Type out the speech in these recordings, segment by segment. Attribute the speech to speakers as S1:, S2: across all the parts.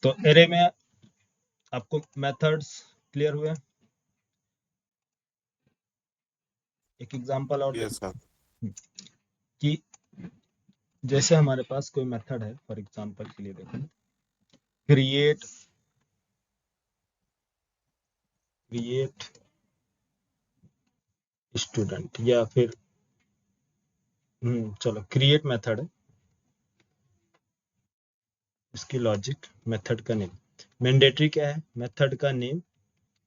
S1: तो एरे में आपको मेथड्स क्लियर हुए? एक एग्जांपल और
S2: यस सर।
S1: देखो कि जैसे हमारे पास कोई मेथड है, फॉर एग्जांपल के लिए देखो, क्रिएट स्टूडेंट, या फिर चलो क्रिएट मेथड है, इसकी लॉजिक, मेथड का नेम, मैंडेटरी क्या है, मेथड का नेम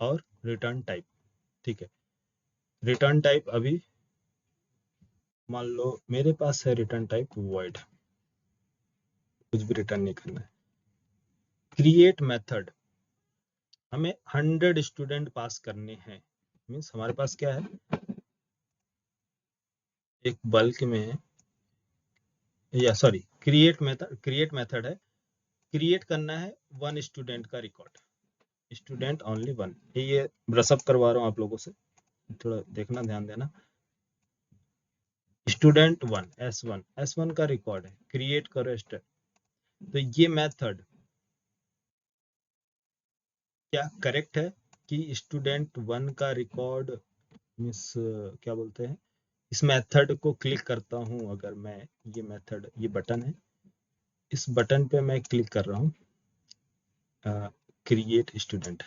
S1: और रिटर्न टाइप। ठीक है, रिटर्न टाइप अभी मान लो मेरे पास है रिटर्न टाइप वॉइड, कुछ भी रिटर्न नहीं करना है। क्रिएट मेथड हमें 100 स्टूडेंट पास करने हैं, मीन्स हमारे पास क्या है, एक बल्क में, या सॉरी क्रिएट मेथड है, क्रिएट करना है 1 स्टूडेंट का रिकॉर्ड, स्टूडेंट ओनली 1। ये ब्रशअप करवा रहा हूँ आप लोगों से, थोड़ा देखना, ध्यान देना। स्टूडेंट 1 S1 का रिकॉर्ड है, क्रिएट करो स्टूडेंट। तो ये मेथड क्या करेक्ट है कि स्टूडेंट 1 का रिकॉर्ड मीन्स क्या बोलते हैं, इस मेथड को क्लिक करता हूं अगर मैं, ये मेथड, ये बटन है, इस बटन पे मैं क्लिक कर रहा हूं, क्रिएट स्टूडेंट,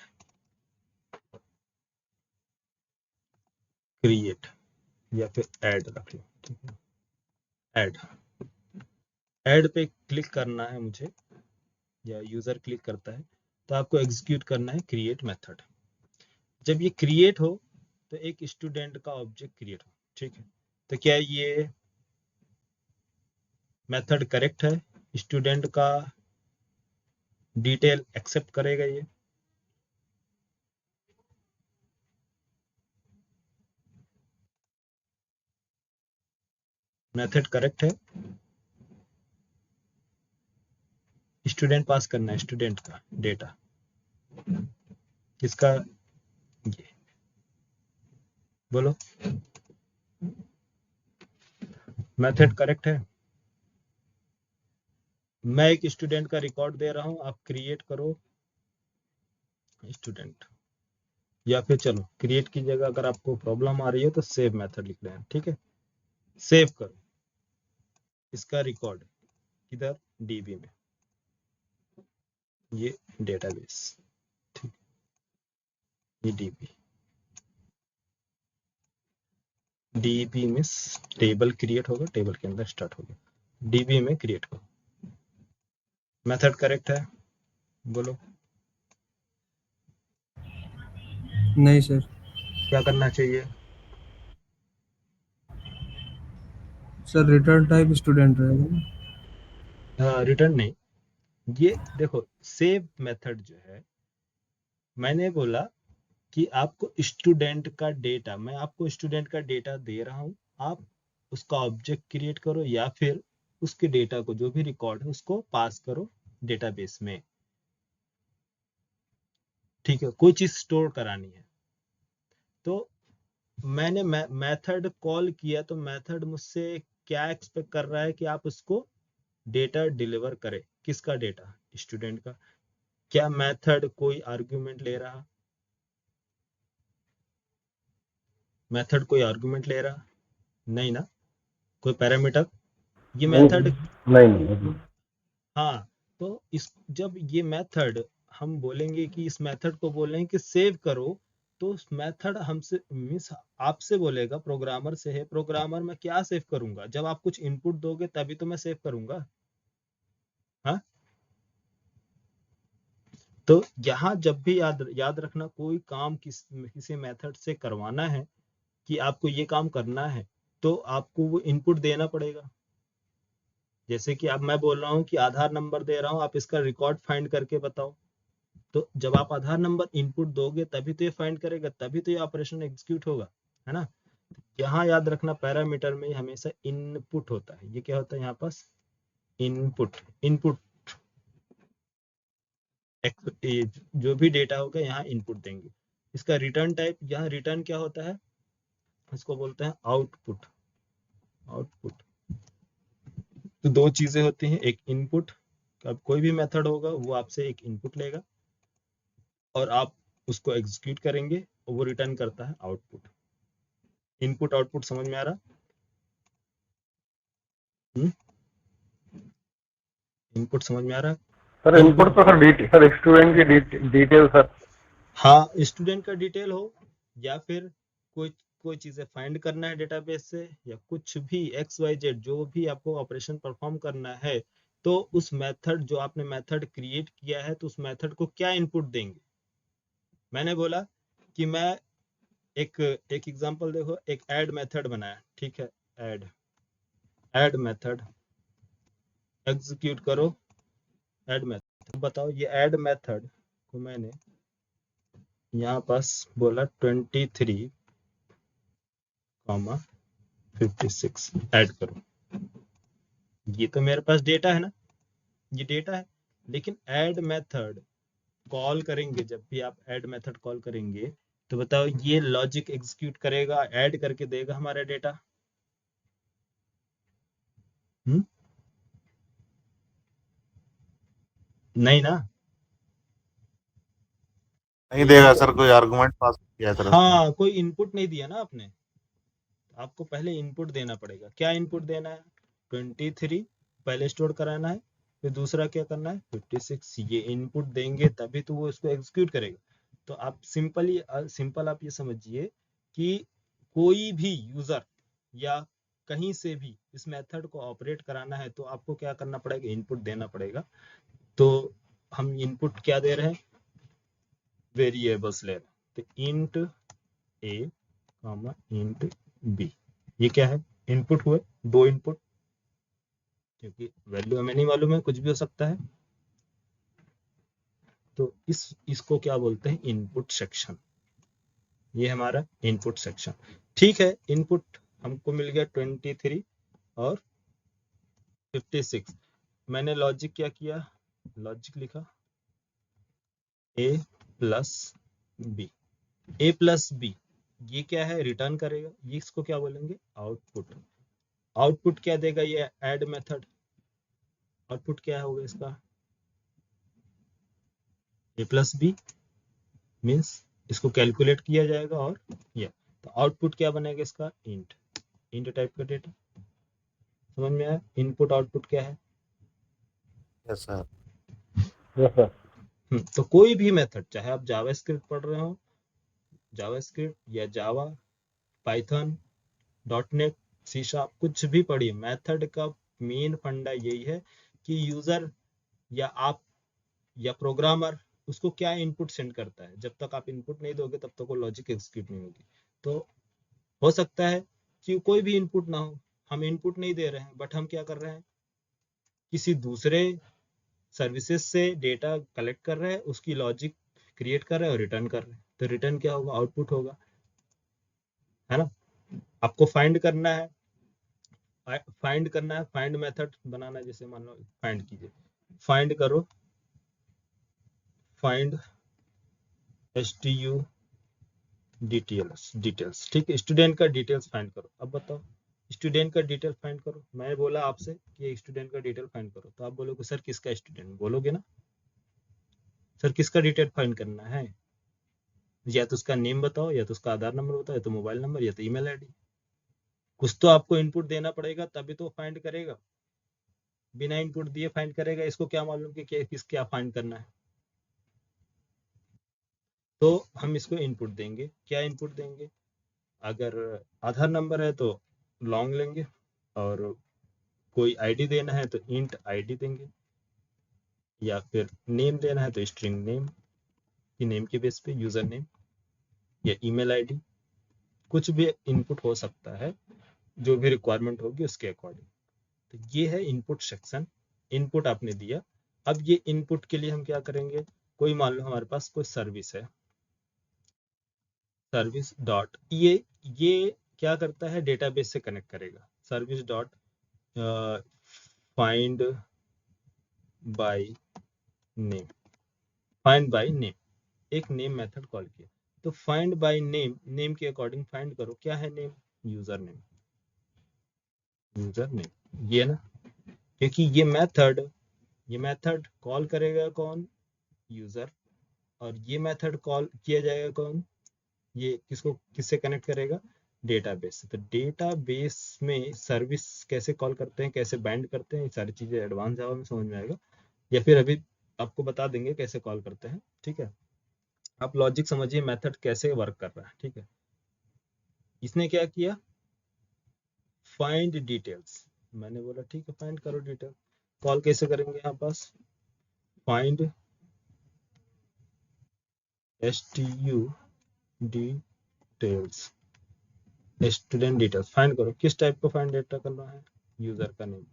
S1: क्रिएट या फिर ऐड रख लो, ठीक है, ऐड पे क्लिक करना है मुझे, या यूजर क्लिक करता है तो आपको एग्जीक्यूट करना है क्रिएट मेथड। जब ये क्रिएट हो तो एक स्टूडेंट का ऑब्जेक्ट क्रिएट हो, ठीक है। तो क्या ये मेथड करेक्ट है, स्टूडेंट का डिटेल एक्सेप्ट करेगा ये? मेथड करेक्ट है, स्टूडेंट पास करना है, स्टूडेंट का डेटा, किसका, ये बोलो, मेथड करेक्ट है। मैं एक स्टूडेंट का रिकॉर्ड दे रहा हूं, आप क्रिएट करो स्टूडेंट, या फिर चलो क्रिएट की जगह अगर आपको प्रॉब्लम आ रही है तो सेव मेथड लिख लें, ठीक है। सेव करो इसका रिकॉर्ड, किधर, डीबी में, ये डेटाबेस, ठीक, ये डीबी में टेबल क्रिएट होगा, टेबल के अंदर स्टार्ट होगा, डीबी में क्रिएट करो। मेथड करेक्ट है, बोलो।
S3: नहीं सर।
S1: क्या करना चाहिए?
S3: सर रिटर्न टाइप स्टूडेंट रहेगा।
S1: रिटर्न नहीं, ये देखो सेव मेथड जो है, मैंने बोला कि आपको स्टूडेंट का डेटा, मैं आपको स्टूडेंट का डेटा दे रहा हूं, आप उसका ऑब्जेक्ट क्रिएट करो या फिर उसके डेटा को, जो भी रिकॉर्ड है उसको पास करो डेटाबेस में, ठीक है, कोई चीज स्टोर करानी है। तो मैंने मेथड कॉल किया तो मेथड मुझसे क्या एक्सपेक्ट कर रहा है कि आप उसको डेटा डिलीवर करें, किसका डेटा, स्टूडेंट का। क्या मेथड कोई आर्गुमेंट ले रहा, मेथड कोई आर्गुमेंट ले रहा नहीं ना, कोई पैरामीटर, ये मेथड,
S2: नहीं।
S1: हाँ। तो इस, जब ये मेथड, हम बोलेंगे कि इस मेथड को बोलेंगे कि सेव करो, तो उस मेथड हमसे मीन्स आपसे बोलेगा, प्रोग्रामर से है, प्रोग्रामर मैं क्या सेव करूंगा, जब आप कुछ इनपुट दोगे तभी तो मैं सेव करूंगा, हाँ। तो यहाँ जब भी याद रखना, कोई काम किसी मेथड से करवाना है कि आपको ये काम करना है, तो आपको वो इनपुट देना पड़ेगा। जैसे कि अब मैं बोल रहा हूँ कि आधार नंबर दे रहा हूँ, आप इसका रिकॉर्ड फाइंड करके बताओ, तो जब आप आधार नंबर इनपुट दोगे तभी तो ये फाइंड करेगा, तभी तो ये ऑपरेशन एग्जीक्यूट होगा, है ना। यहाँ याद रखना, पैरामीटर में हमेशा इनपुट होता है, ये क्या होता है यहाँ पास, इनपुट, इनपुट जो भी डेटा होगा यहाँ इनपुट देंगे। इसका रिटर्न टाइप, यहाँ रिटर्न क्या होता है, इसको बोलते हैं आउटपुट, आउटपुट, तो दो चीजें होती हैं, एक इनपुट, अब कोई भी मेथड होगा वो आपसे एक इनपुट लेगा और आप उसको एग्जीक्यूट करेंगे और वो रिटर्न करता है आउटपुट। इनपुट आउटपुट समझ में आ रहा? इनपुट समझ में आ रहा?
S2: सर इनपुट तो सर स्टूडेंट की डिटेल सर।
S1: हाँ, स्टूडेंट का डिटेल हो या फिर कोई चीजें फाइंड करना है डेटाबेस से या कुछ भी XYZ जो भी आपको ऑपरेशन परफॉर्म करना है, तो उस मेथड जो आपने मेथड क्रिएट किया है तो उस मेथड को क्या इनपुट देंगे। मैंने बोला कि मैं एक एग्जांपल देखो, एक ऐड मेथड बनाया, ठीक है, ऐड मेथड एग्जीक्यूट करो, ऐड मेथड। बताओ ये ऐड मेथड को मैंने यहाँ पास बोला 23, 56 ऐड करो। ये तो मेरे पास डेटा है ना, ये डेटा है। लेकिन ऐड मेथड कॉल करेंगे, जब भी आप ऐड मेथड कॉल करेंगे तो बताओ ये लॉजिक एग्जीक्यूट करेगा, ऐड करके देगा हमारा डेटा? नहीं ना,
S2: नहीं देगा सर, कोई आर्गुमेंट पास किया सर।
S1: हाँ, कोई इनपुट नहीं दिया ना आपने, आपको पहले इनपुट देना पड़ेगा। क्या इनपुट देना है? 23 पहले स्टोर कराना है, फिर दूसरा क्या करना है 56। ये इनपुट देंगे तभी तो वो इसको एग्जीक्यूट करेगा। तो आप सिंपल आप ये समझिए कि कोई भी यूजर या कहीं से भी इस मेथड को ऑपरेट कराना है तो आपको क्या करना पड़ेगा, इनपुट देना पड़ेगा। तो हम इनपुट क्या दे रहे हैं, वेरिएबल्स ले रहे हैं। तो इंट ए इंट बी, ये क्या है, इनपुट हुए, दो इनपुट, क्योंकि वैल्यू हमें नहीं मालूम है, कुछ भी हो सकता है। तो इसको क्या बोलते हैं, इनपुट सेक्शन। ये हमारा इनपुट सेक्शन, ठीक है। इनपुट हमको मिल गया 23 और 56। मैंने लॉजिक क्या किया, लॉजिक लिखा a plus b, a plus b, ये क्या है, रिटर्न करेगा। ये इसको क्या बोलेंगे, आउटपुट। आउटपुट क्या देगा ये ऐड मेथड, आउटपुट क्या होगा इसका, a प्लस बी मीन्स इसको कैलकुलेट किया जाएगा और ये, तो आउटपुट क्या बनेगा इसका, इंट टाइप का डेटा। समझ में आया, इनपुट आउटपुट क्या है?
S2: Yes sir.
S1: तो कोई भी मेथड, चाहे आप जावास्क्रिप्ट पढ़ रहे हो, जावास्क्रिप्ट या जावा, पाइथन, .NET, C#, कुछ भी पढ़िए, मेथड का मेन फंडा यही है कि यूजर या आप या प्रोग्रामर उसको क्या इनपुट सेंड करता है। जब तक आप इनपुट नहीं दोगे तब तक वो लॉजिक एग्जीक्यूट नहीं होगी। तो हो सकता है कि कोई भी इनपुट ना हो, हम इनपुट नहीं दे रहे हैं, बट हम क्या कर रहे हैं, किसी दूसरे सर्विसेज से डेटा कलेक्ट कर रहे हैं, उसकी लॉजिक क्रिएट कर रहे हैं और रिटर्न कर रहे हैं। तो रिटर्न क्या होगा, आउटपुट होगा, है ना। आपको फाइंड करना है, फाइंड मेथड बनाना है। जैसे मान लो फाइंड कीजिए, फाइंड करो, फाइंड डिटेल्स, ठीक है, स्टूडेंट का डिटेल्स फाइंड करो। अब बताओ स्टूडेंट का डिटेल फाइंड करो। मैं बोला आपसे कि स्टूडेंट का डिटेल फाइंड करो, तो आप बोलोगे सर किसका स्टूडेंट, बोलोगे ना, सर किसका डिटेल फाइंड करना है, या तो उसका नेम बताओ, या तो उसका आधार नंबर बताओ, या तो मोबाइल नंबर, या तो ईमेल आईडी। कुछ तो आपको इनपुट देना पड़ेगा तभी तो फाइंड करेगा, बिना इनपुट दिए फाइंड करेगा, इसको क्या मालूम कि क्या फाइंड करना है। तो हम इसको इनपुट देंगे, क्या इनपुट देंगे, अगर आधार नंबर है तो लॉन्ग लेंगे, और कोई आईडी देना है तो इंट आईडी देंगे, या फिर नेम देना है तो स्ट्रिंग नेम, की नेम के बेस पे यूजर नेम या ईमेल आईडी, कुछ भी इनपुट हो सकता है, जो भी रिक्वायरमेंट होगी उसके अकॉर्डिंग। तो ये है इनपुट सेक्शन, इनपुट आपने दिया। अब ये इनपुट के लिए हम क्या करेंगे, कोई मान लो हमारे पास कोई सर्विस है, सर्विस डॉट, ये क्या करता है, डेटाबेस से कनेक्ट करेगा, service dot find by name, find by name, एक नेम मेथड कॉल किया। तो फाइंड बाय नेम, नेम के अकॉर्डिंग फाइंड करो, क्या है name, user name, user name, ये ना, क्योंकि ये मेथड कॉल करेगा कौन, यूजर, और ये मेथड कॉल किया जाएगा कौन, ये किससे कनेक्ट करेगा, डेटाबेस से। तो डेटाबेस में सर्विस कैसे कॉल करते हैं, कैसे बाइंड करते हैं, ये सारी चीजें एडवांस जावा में समझ में आएगा, या फिर अभी आपको बता देंगे कैसे कॉल करते हैं। ठीक है, आप लॉजिक समझिए, मेथड कैसे वर्क कर रहा है। ठीक है, इसने क्या किया, फाइंड डिटेल्स, मैंने बोला ठीक है फाइंड करो डिटेल। कॉल कैसे करेंगे यहाँ पास, find STU details, student details find करो। किस टाइप का फाइंड डेटा करना है, यूजर का नेम,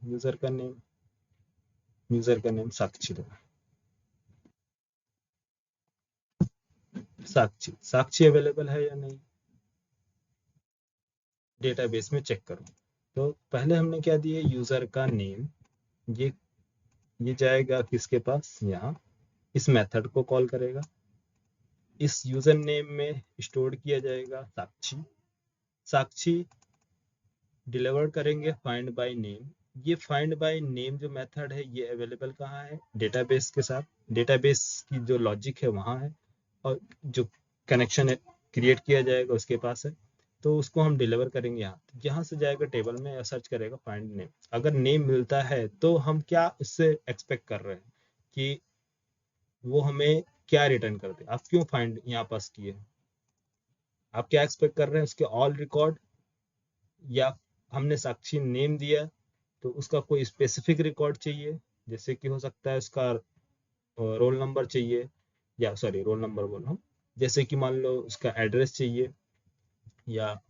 S1: यूजर का नेम साक्षी देना। साक्षी अवेलेबल है या नहीं, डेटाबेस में चेक करो। तो पहले हमने क्या दिया, यूजर का नेम, ये ये जाएगा किसके पास, यहाँ इस मेथड को कॉल करेगा, इस यूजर नेम में स्टोर किया जाएगा साक्षी डिलीवर करेंगे फाइंड बाय नेम। ये फाइंड बाय नेम जो मेथड है ये अवेलेबल कहाँ है, डेटाबेस के साथ, डेटाबेस की जो लॉजिक है वहाँ है, और जो कनेक्शन है क्रिएट किया जाएगा उसके पास है। तो उसको हम डिलीवर करेंगे यहाँ से जाएगा टेबल में या सर्च करेगा फाइंड नेम। अगर नेम मिलता है तो हम क्या उससे एक्सपेक्ट कर रहे हैं कि वो हमें क्या रिटर्न कर दे। आप क्यों फाइंड यहाँ पास किए, आप क्या एक्सपेक्ट कर रहे हैं, उसके ऑल रिकॉर्ड, या हमने साक्षी नेम दिया तो उसका कोई स्पेसिफिक रिकॉर्ड चाहिए, जैसे कि हो सकता है उसका रोल नंबर चाहिए, या सॉरी रोल नंबर बोल रहा हूँ, जैसे कि मान लो उसका एड्रेस चाहिए या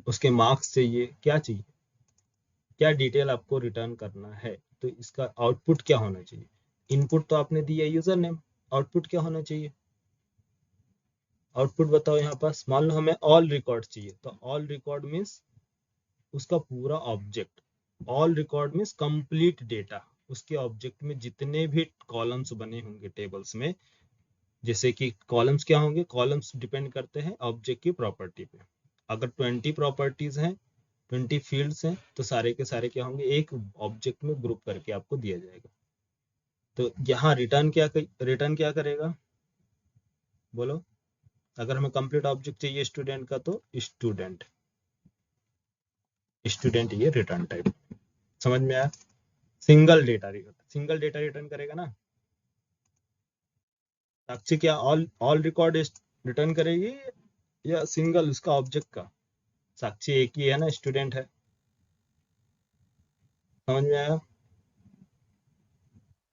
S1: उसके मार्क्स चाहिए, क्या चाहिए, क्या डिटेल आपको रिटर्न करना है। तो इसका आउटपुट क्या होना चाहिए, इनपुट तो आपने दिया यूजर नेम, आउटपुट क्या होना चाहिए, आउटपुट बताओ यहाँ पास। मान लो हमें ऑल रिकॉर्ड चाहिए, तो ऑल रिकॉर्ड मीन्स उसका पूरा object, all record means complete data, उसके ऑब्जेक्ट में जितने भी कॉलम्स बने होंगे टेबल्स में। जैसे कि कॉलम्स क्या होंगे, कॉलम्स डिपेंड करते हैं ऑब्जेक्ट की प्रॉपर्टी पे। अगर 20 प्रॉपर्टीज हैं, 20 फील्ड्स हैं, तो सारे के सारे क्या होंगे, एक ऑब्जेक्ट में ग्रुप करके आपको दिया जाएगा। तो यहाँ रिटर्न क्या करेगा, बोलो। अगर हमें कंप्लीट ऑब्जेक्ट चाहिए स्टूडेंट का, तो स्टूडेंट ये रिटर्न टाइप, समझ में आया। सिंगल डेटा रिटर्न करेगा ना, साक्षी क्या ऑल रिकॉर्ड रिटर्न करेगी या सिंगल उसका ऑब्जेक्ट का, साक्षी एक ही है ना, स्टूडेंट है, समझ में आया।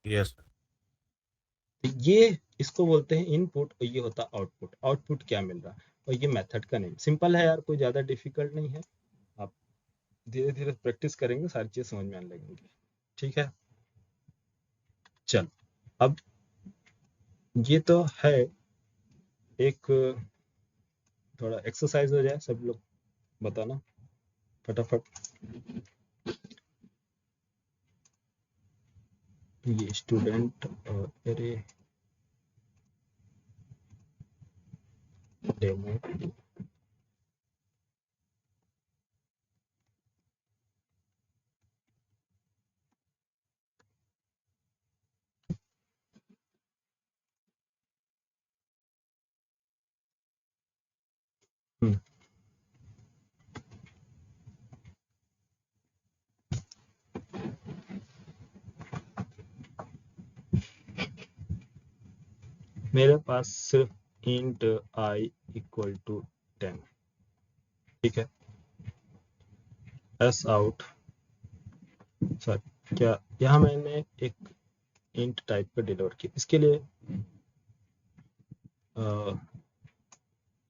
S4: यस।
S1: तो ये इसको बोलते हैं इनपुट, और ये होता है आउटपुट। आउटपुट क्या मिल रहा है, और ये मेथड का नेम। सिंपल है यार, कोई ज्यादा डिफिकल्ट नहीं है, आप धीरे धीरे प्रैक्टिस करेंगे सारी चीज समझ में आने लगेंगी। ठीक है, चल अब ये तो है, एक थोड़ा एक्सरसाइज हो जाए, सब लोग बताना फटाफट। ये स्टूडेंट अरे डेमो, मेरे पास सिर्फ इंट I इक्वल टू 10, ठीक है। एस आउट, सॉरी क्या, यहाँ मैंने एक इंट टाइप का डिलीवर किया, इसके लिए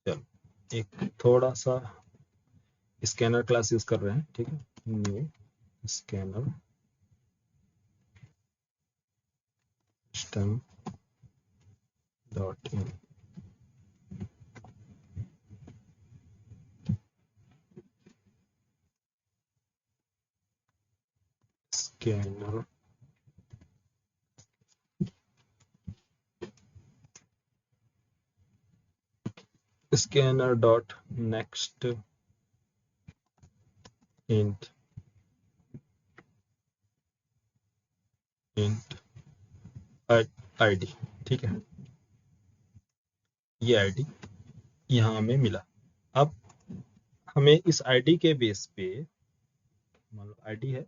S1: चलो एक थोड़ा सा स्कैनर क्लास यूज कर रहे हैं, ठीक है। New scanner system dot in, scanner scanner dot next int int ID, ठीक है, ये आईडी यहाँ हमें मिला। अब हमें इस आईडी के बेस पे, मान लो आईडी है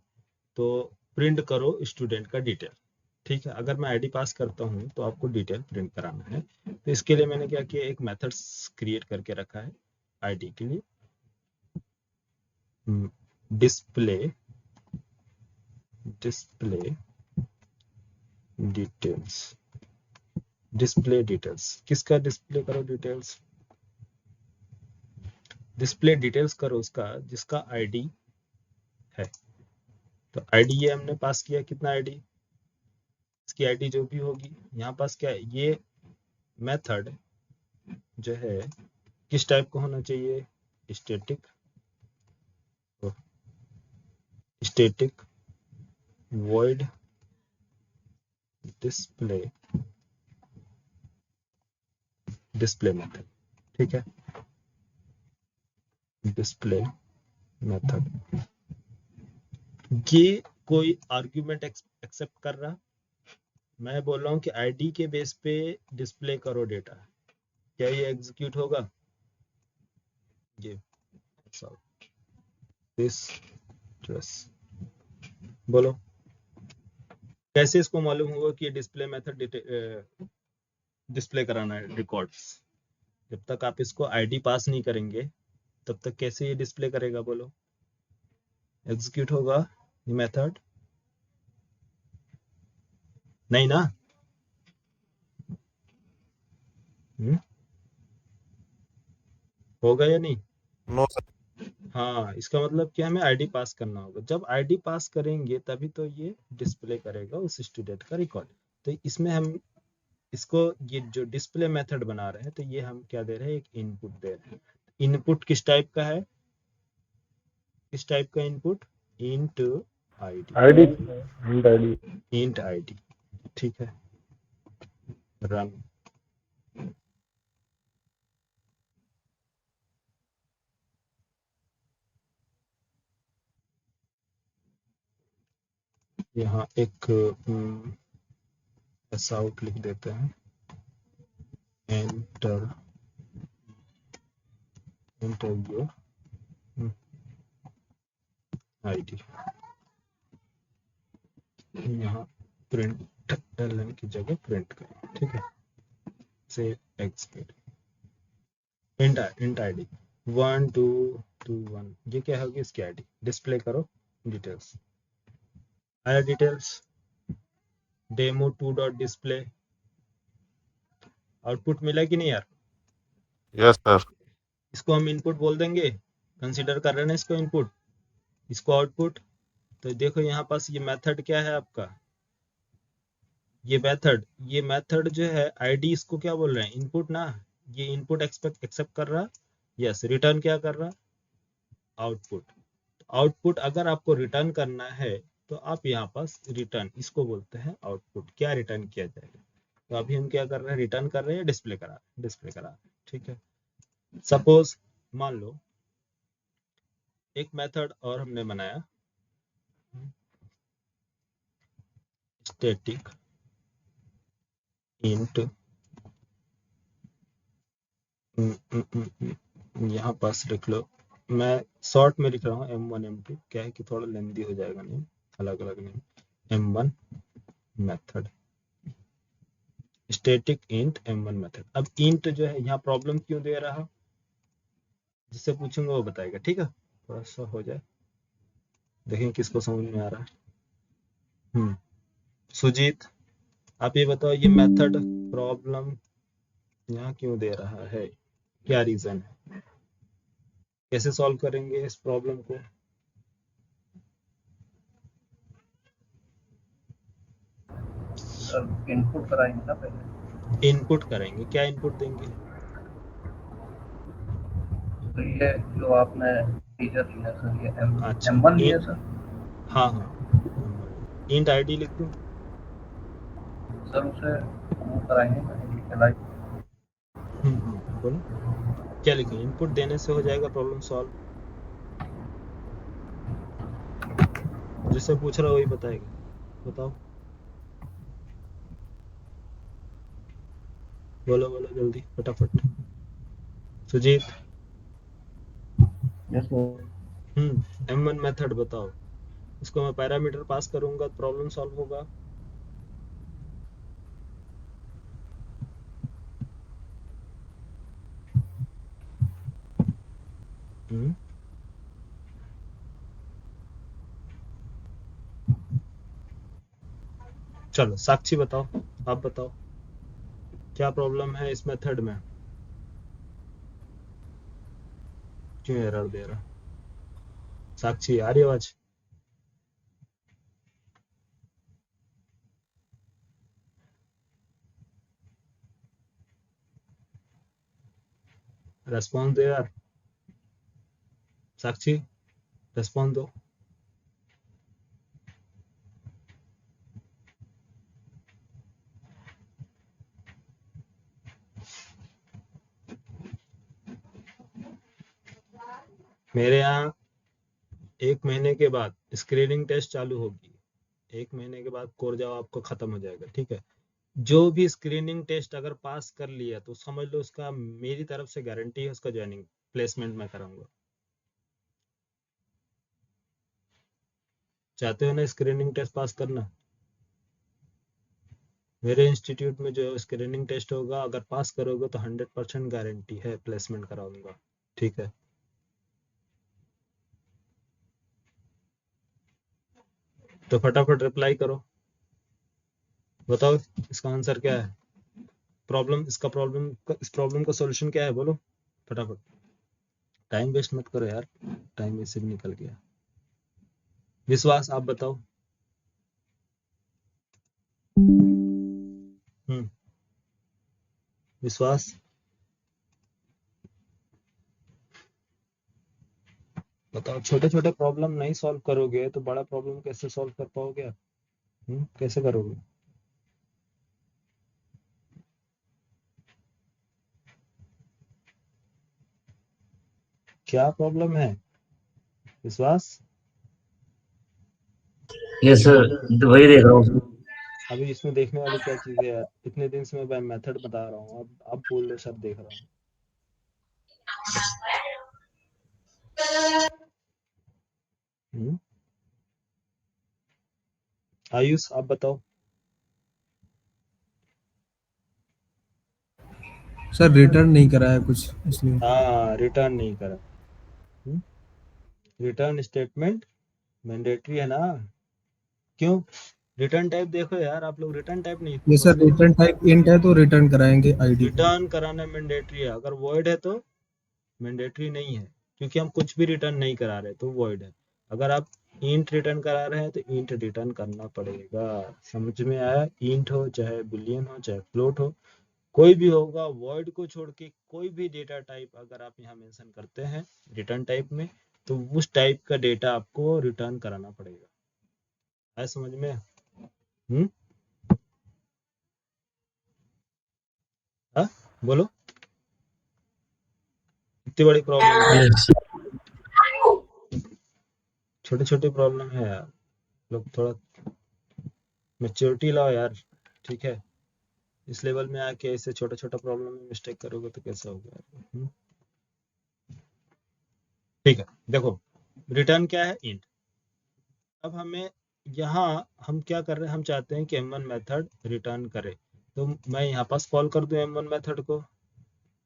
S1: तो प्रिंट करो स्टूडेंट का डिटेल, ठीक है। अगर मैं आईडी पास करता हूँ तो आपको डिटेल प्रिंट कराना है, तो इसके लिए मैंने क्या किया, एक मेथड क्रिएट करके रखा है आईडी के लिए, डिस्प्ले डिटेल्स, डिस्प्ले डिटेल्स। किसका डिस्प्ले करो डिटेल्स? डिस्प्ले डिटेल्स करो उसका जिसका आईडी है। तो आईडी ये हमने पास किया, कितना आईडी, इसकी आईडी जो भी होगी। यहाँ पास क्या है, ये मेथड जो है किस टाइप का होना चाहिए, स्टैटिक void डिस्प्ले मेथड, ठीक है, डिस्प्ले मेथड। ये कोई आर्ग्यूमेंट एक्सेप्ट कर रहा, मैं बोल रहा हूँ कि आईडी के बेस पे डिस्प्ले करो डेटा, क्या ये एग्जीक्यूट होगा? ये दिस ड्रेस, बोलो कैसे इसको मालूम होगा कि ये डिस्प्ले मेथड डिस्प्ले कराना है रिकॉर्ड्स? जब तक आप इसको आईडी पास नहीं करेंगे तब तक कैसे ये डिस्प्ले करेगा? बोलो, एग्जीक्यूट होगा ये मेथड? नहीं ना? होगा या नहीं?
S4: No sir.
S1: हाँ, इसका मतलब कि हमें आईडी पास करना होगा। जब आईडी पास करेंगे तभी तो ये डिस्प्ले करेगा उस स्टूडेंट का रिकॉर्ड। तो इसमें हम इसको, ये जो डिस्प्ले मेथड बना रहे हैं, तो ये हम क्या दे रहे हैं, एक इनपुट दे रहे हैं। इनपुट किस टाइप का है, किस टाइप का इनपुट? इंट आईडी, ठीक है। रन, यहाँ एक ऐसा आउट लिख देते हैं, एंटर योर आईडी। यहाँ प्रिंट एलएन की जगह प्रिंट करें, ठीक है, सेव एग्जीक्यूट। इंट आईडी 1221, ये क्या होगी, इसकी आईडी। डिस्प्ले करो डिटेल्स, आया details, demo 2 dot display. Output मिला कि नहीं यार?
S4: Yes sir.
S1: इसको हम इनपुट बोल देंगे, कंसीडर कर रहे हैं ना इसको इनपुट, इसको आउटपुट। तो देखो यहाँ पास ये मेथड क्या है आपका, ये मेथड जो है आईडी, इसको क्या बोल रहे हैं, इनपुट ना। ये इनपुट एक्सेप्ट कर रहा, यस। रिटर्न क्या कर रहा, आउटपुट। आउटपुट अगर आपको रिटर्न करना है तो आप यहाँ पास रिटर्न, इसको बोलते हैं आउटपुट। क्या रिटर्न किया जाएगा, तो अभी हम क्या कर रहे हैं, रिटर्न कर रहे हैं, डिस्प्ले करा रहे हैं, ठीक है। सपोज मान लो एक मेथड और हमने बनाया, स्टैटिक इंट, यहाँ पास लिख लो, मैं शॉर्ट में लिख रहा हूँ M1 M2, क्या है कि थोड़ा लेंदी हो जाएगा, नहीं अलग अलग नहीं। M1 method, static int M1 method. अब इंट जो है यहाँ प्रॉब्लम क्यों दे रहा, जिससे पूछूंगा वो बताएगा, ठीक है। थोड़ा सा हो जाए, देखें किसको समझ में आ रहा है। सुजीत, आप ये बताओ, ये मेथड प्रॉब्लम यहाँ क्यों दे रहा है, क्या रीजन है, कैसे सॉल्व करेंगे इस प्रॉब्लम को?
S5: सर इनपुट कराएंगे ना पहले।
S1: इनपुट करेंगे, क्या इनपुट देंगे?
S5: तो ये जो आपने टीचर लिया सर, ये
S1: अच्छा,
S5: M1 लिया सर।
S1: हाँ, इंट आईडी लिख दूं
S5: सर, उसे वो कराएंगे ना,
S1: बोलो क्या लिखें, इनपुट देने से हो जाएगा प्रॉब्लम सॉल्व? जिससे पूछ रहा वही बताएगा, बताओ। बोलो बोलो जल्दी फटाफट। Sujit.
S5: Yes sir.
S1: M1 method बताओ। इसको मैं पैरामीटर पास करूंगा तो प्रॉब्लम सॉल्व होगा। हम्म चलो साक्षी बताओ, आप बताओ क्या प्रॉब्लम है इस मेथड में, क्यों एरर दे रहा। साक्षी आ रही आवाज? रेस्पॉन्स दो यार, साक्षी रेस्पॉन्स दो। मेरे यहाँ 1 महीने के बाद स्क्रीनिंग टेस्ट चालू होगी। 1 महीने के बाद कोर जावा आपको खत्म हो जाएगा, ठीक है। जो भी स्क्रीनिंग टेस्ट अगर पास कर लिया तो समझ लो उसका मेरी तरफ से गारंटी है, उसका ज्वाइनिंग प्लेसमेंट मैं कराऊंगा। चाहते हो ना स्क्रीनिंग टेस्ट पास करना? मेरे इंस्टीट्यूट में जो स्क्रीनिंग टेस्ट होगा अगर पास करोगे तो 100% गारंटी है प्लेसमेंट कराऊंगा, ठीक है। तो फटाफट रिप्लाई करो, बताओ इसका आंसर क्या है, प्रॉब्लम इसका प्रॉब्लम इस प्रॉब्लम का सॉल्यूशन क्या है, बोलो फटाफट। टाइम वेस्ट मत करो यार, टाइम वैसे भी निकल गया। विश्वास आप बताओ। हम्म विश्वास बताओ। छोटे छोटे प्रॉब्लम नहीं सॉल्व करोगे तो बड़ा प्रॉब्लम कैसे सॉल्व कर पाओगे आप? कैसे करोगे? क्या प्रॉब्लम है विश्वास?
S6: यस सर, वही देख रहा हूँ।
S1: अभी इसमें देखने वाली क्या चीज है यार, इतने दिन से मैं मेथड बता रहा हूँ, अब बोल रहे सब देख रहा हूँ। हम्म? आयुष आप बताओ।
S3: सर रिटर्न नहीं करा है कुछ इसलिए।
S1: हाँ रिटर्न नहीं करा। रिटर्न स्टेटमेंट मैंडेटरी है ना? क्यों? रिटर्न टाइप देखो यार, आप लोग रिटर्न टाइप नहीं
S3: ये सर
S1: पढ़ते।
S3: रिटर्न टाइप इंट है तो रिटर्न कराएंगे आईडी को।
S1: रिटर्न कराना मैंडेटरी है, अगर वॉइड है तो मैंडेटरी नहीं है, क्योंकि हम कुछ भी रिटर्न नहीं करा रहे तो वॉइड है। अगर आप इंट रिटर्न करा रहे हैं तो इंट रिटर्न करना पड़ेगा। समझ में आया? इंट हो चाहे बुलियन हो चाहे फ्लोट हो, कोई भी होगा, वॉइड को छोड़ के कोई भी डेटा टाइप अगर आप यहाँ मेंशन करते हैं रिटर्न टाइप में तो उस टाइप का डेटा आपको रिटर्न कराना पड़ेगा। आया समझ में? हम्म हाँ बोलो, इतनी बड़ी प्रॉब्लम है?
S6: यस
S1: छोटे छोटे प्रॉब्लम है यार, लोग थोड़ा मेच्योरिटी लाओ यार, ठीक है। इस लेवल में आके ऐसे छोटा छोटा प्रॉब्लम में मिस्टेक करोगे तो कैसे होगा यार? ठीक है देखो, रिटर्न क्या है? इंट। अब हमें यहाँ हम क्या कर रहे हैं, हम चाहते हैं कि M1 मेथड रिटर्न करे, तो मैं यहाँ पास कॉल कर दूं M1 मेथड को।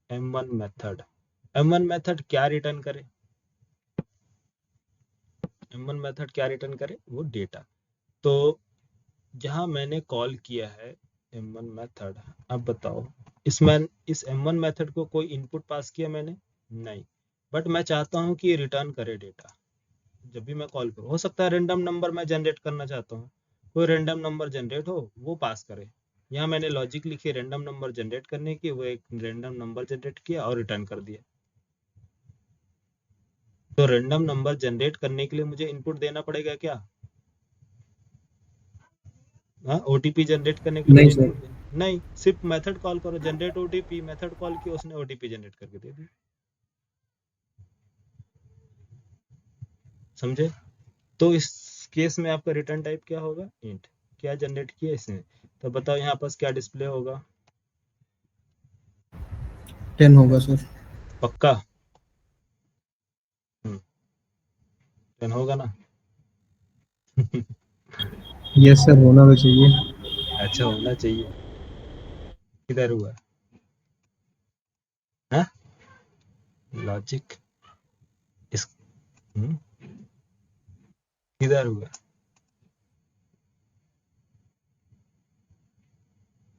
S1: M1 मेथड, M1 मेथड क्या रिटर्न करे? M1 मेथड क्या रिटर्न करे? वो डेटा। तो जहां मैंने कॉल किया है M1 मेथड, अब बताओ इसमें इस M1 मेथड को कोई इनपुट पास किया मैंने? नहीं, बट मैं चाहता हूं कि ये रिटर्न करे डेटा। जब भी मैं कॉल करूँ, हो सकता है रेंडम नंबर मैं जनरेट करना चाहता हूँ, कोई रेंडम नंबर जनरेट हो वो पास करे। यहाँ मैंने लॉजिक लिखी रेंडम नंबर जनरेट करने की, वो एक रेंडम नंबर जनरेट किया और रिटर्न कर दिया। तो रेंडम नंबर जनरेट करने के लिए मुझे इनपुट देना पड़ेगा क्या? हाँ, ओटीपी जनरेट करने के लिए
S3: नहीं
S1: मुझे
S3: सर।
S1: इनपुट देना नहीं, सिर्फ मेथड कॉल करो, जनरेट ओटीपी, मेथड कॉल किया उसने ओटीपी जनरेट करके दे दी। समझे? तो इस केस में आपका रिटर्न टाइप क्या होगा? इंट। क्या जनरेट किया इसने, तो बताओ यहाँ पास क्या डिस्प्ले होगा?
S3: 10 होगा सर।
S1: पक्का? 10 होगा ना?
S3: यस सर, होना तो चाहिए।
S1: अच्छा, होना चाहिए। किधर हुआ? हाँ, लॉजिक इस हम्म, किधर हुआ?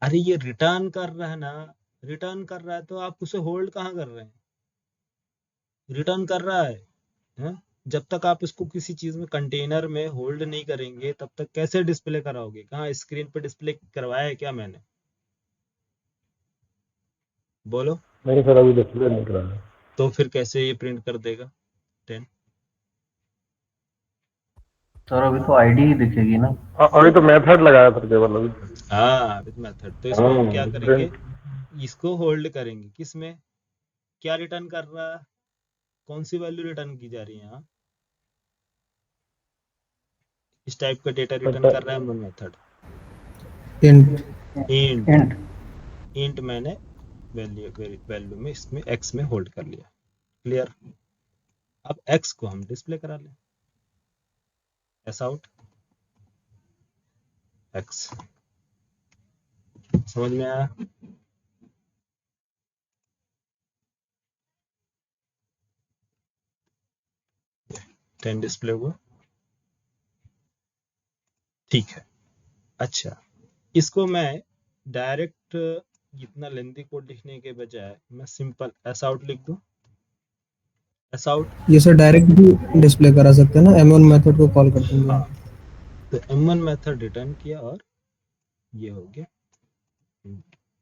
S1: अरे ये रिटर्न कर रहा है ना, रिटर्न कर रहा है तो आप उसे होल्ड कहाँ कर रहे हैं? रिटर्न कर रहा है, हैं? जब तक आप इसको किसी चीज में कंटेनर में होल्ड नहीं करेंगे तब तक कैसे डिस्प्ले कराओगे? कहाँ स्क्रीन पे डिस्प्ले करवाया है क्या मैंने? बोलो।
S2: नहीं सर, अभी डिस्प्ले नहीं करा है।
S1: तो फिर कैसे ये प्रिंट कर देगा 10?
S5: सर अभी तो आईडी ही दिखेगी ना।
S2: अभी तो मेथड लगाया सर केवल अभी।
S1: हाँ, विद मेथड। तो इसको हम क्या करेंगे?
S2: प्रिंट।
S1: इसको होल्ड करेंगे किस में? क्या रिटर्न कर रहा है? कौन सी वैल्यू रिटर्न की जा रही है यहाँ? इस टाइप का डेटा रिटर्न कर रहा है M1 method.
S3: Int.
S1: Int.
S5: Int.
S1: Int मैंने वैल्यू वैल्यू में इसमें एक्स में होल्ड कर लिया। क्लियर? अब एक्स को हम डिस्प्ले करा लें। S out x. समझ में आया? टेन डिस्प्ले हुआ। ठीक है। अच्छा, इसको मैं डायरेक्ट इतना लेंथी कोड लिखने के बजाय मैं सिंपल एस आउट लिख दूं। S out.
S3: ये सर डायरेक्ट भी डिस्प्ले करा सकते हैं ना, M1 मेथड को कॉल कर देंगे हम।
S1: हाँ, तो M1 मेथड रिटर्न किया और ये हो गया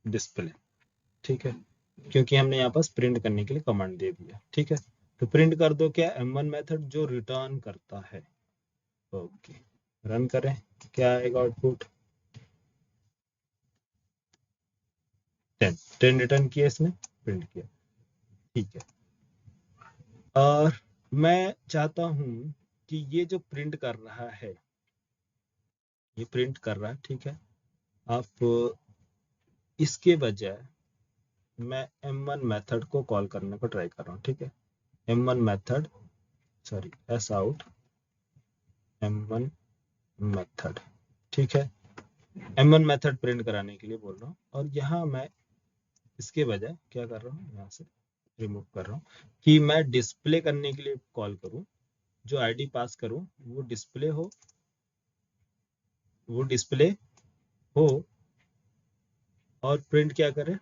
S1: डिस्प्ले। ठीक है, क्योंकि हमने यहाँ पास प्रिंट करने के लिए कमांड दे दिया। ठीक है, तो प्रिंट कर दो क्या M1 मेथड जो रिटर्न करता है। ओके, रन करें, क्या आएगा आउटपुट? 10। 10 रिटर्न किया इसने, प्रिंट किया। ठीक है, और मैं चाहता हूं कि ये जो प्रिंट कर रहा है, ये प्रिंट कर रहा है, ठीक है। आप इसके बजाय मैं M1 मेथड को कॉल करने को ट्राई कर रहा हूँ। ठीक है, M1 method, sorry S out M1 method. ठीक है, M1 मेथड प्रिंट कराने के लिए बोल रहा हूँ, और यहाँ मैं इसके बजाय क्या कर रहा हूँ, यहाँ से रिमूव कर रहा हूँ कि मैं डिस्प्ले करने के लिए कॉल करूँ। जो आईडी पास करूँ वो डिस्प्ले हो, वो डिस्प्ले हो और प्रिंट क्या करे?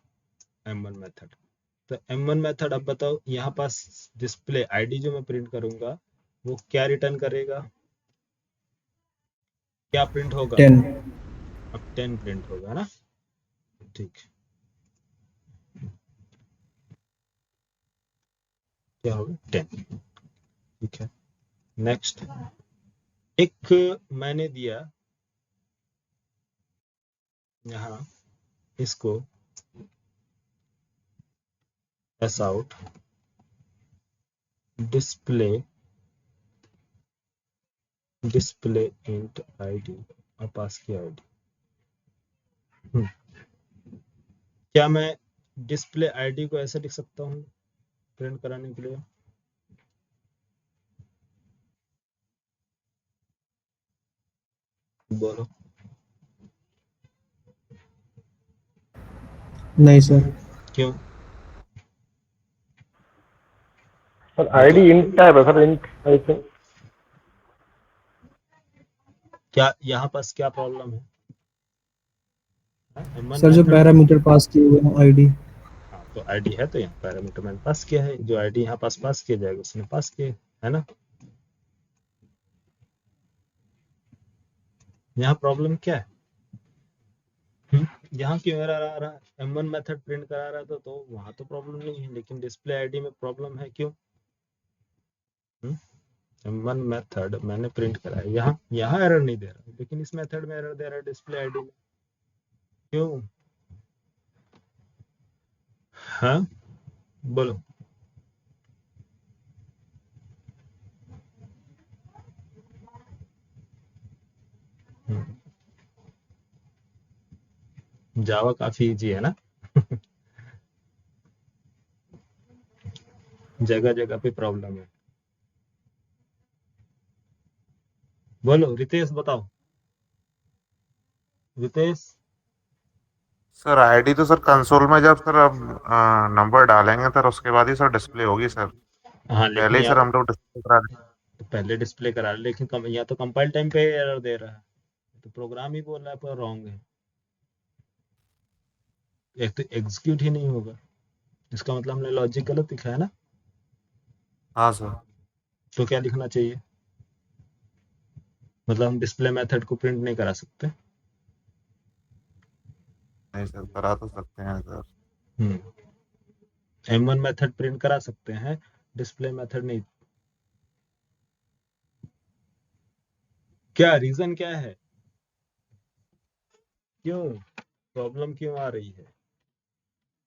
S1: M1 method. तो M1 मेथड, अब बताओ यहाँ पास डिस्प्ले आईडी जो मैं प्रिंट करूंगा वो क्या रिटर्न करेगा? क्या प्रिंट होगा?
S3: 10।
S1: अब 10 प्रिंट होगा ना। ठीक, क्या होगा? 10। ठीक है, नेक्स्ट। एक मैंने दिया यहाँ, इसको S out display, display int ID और पास की आईडी। क्या मैं डिस्प्ले आईडी को ऐसे लिख सकता हूँ प्रिंट कराने के लिए? बोलो।
S3: नहीं सर।
S1: क्यों?
S2: सर
S1: वो तो
S2: आईडी इंट टाइप है सर, इंट आई थिंक।
S1: क्या यहाँ पास क्या प्रॉब्लम है? M1
S3: सर जो
S1: मेथड।
S3: पैरामीटर पास किए हुए हैं आईडी।
S1: हाँ, तो आईडी है तो यहाँ पैरामीटर मैंने पास किया है, जो आईडी यहाँ पास किया जाएगा उसने पास किया है ना। यहाँ प्रॉब्लम क्या है? यहाँ क्यों एरर आ रहा है? M1 मेथड प्रिंट करा रहा था तो वहां तो प्रॉब्लम नहीं है, लेकिन डिस्प्ले आईडी में प्रॉब्लम है, क्यों? M1 मेथड मैंने प्रिंट कराया, यहाँ यहाँ एरर नहीं दे रहा, लेकिन इस मेथड में एरर दे रहा है डिस्प्ले आईडी में, क्यों? हाँ, बोलो। जावा काफी इजी है ना। जगह जगह पे प्रॉब्लम है। बोलो रितेश, बताओ रितेश।
S4: सर आईडी तो सर कंसोल में जब सर अब नंबर डालेंगे सर उसके बाद ही सर डिस्प्ले होगी सर।
S1: हाँ लेकिन
S4: पहले ही
S1: यहाँ
S4: सर हम लोग डिस्प्ले करा दें।
S1: तो पहले डिस्प्ले करा रहे, लेकिन यहाँ तो कंपाइल टाइम पे एरर दे रहा है, तो प्रोग्राम ही बोल रहा है पर रॉन्ग है। एक तो एग्जीक्यूट ही नहीं होगा, इसका मतलब हमने लॉजिक गलत लिखा है ना।
S4: हाँ सर।
S1: तो क्या लिखना चाहिए, मतलब हम डिस्प्ले मेथड को प्रिंट नहीं करा सकते।
S4: नहीं सर करा तो सकते हैं सर।
S1: M1 मेथड प्रिंट करा सकते हैं, डिस्प्ले मेथड नहीं। क्या रीजन क्या है, क्यों प्रॉब्लम क्यों आ रही है।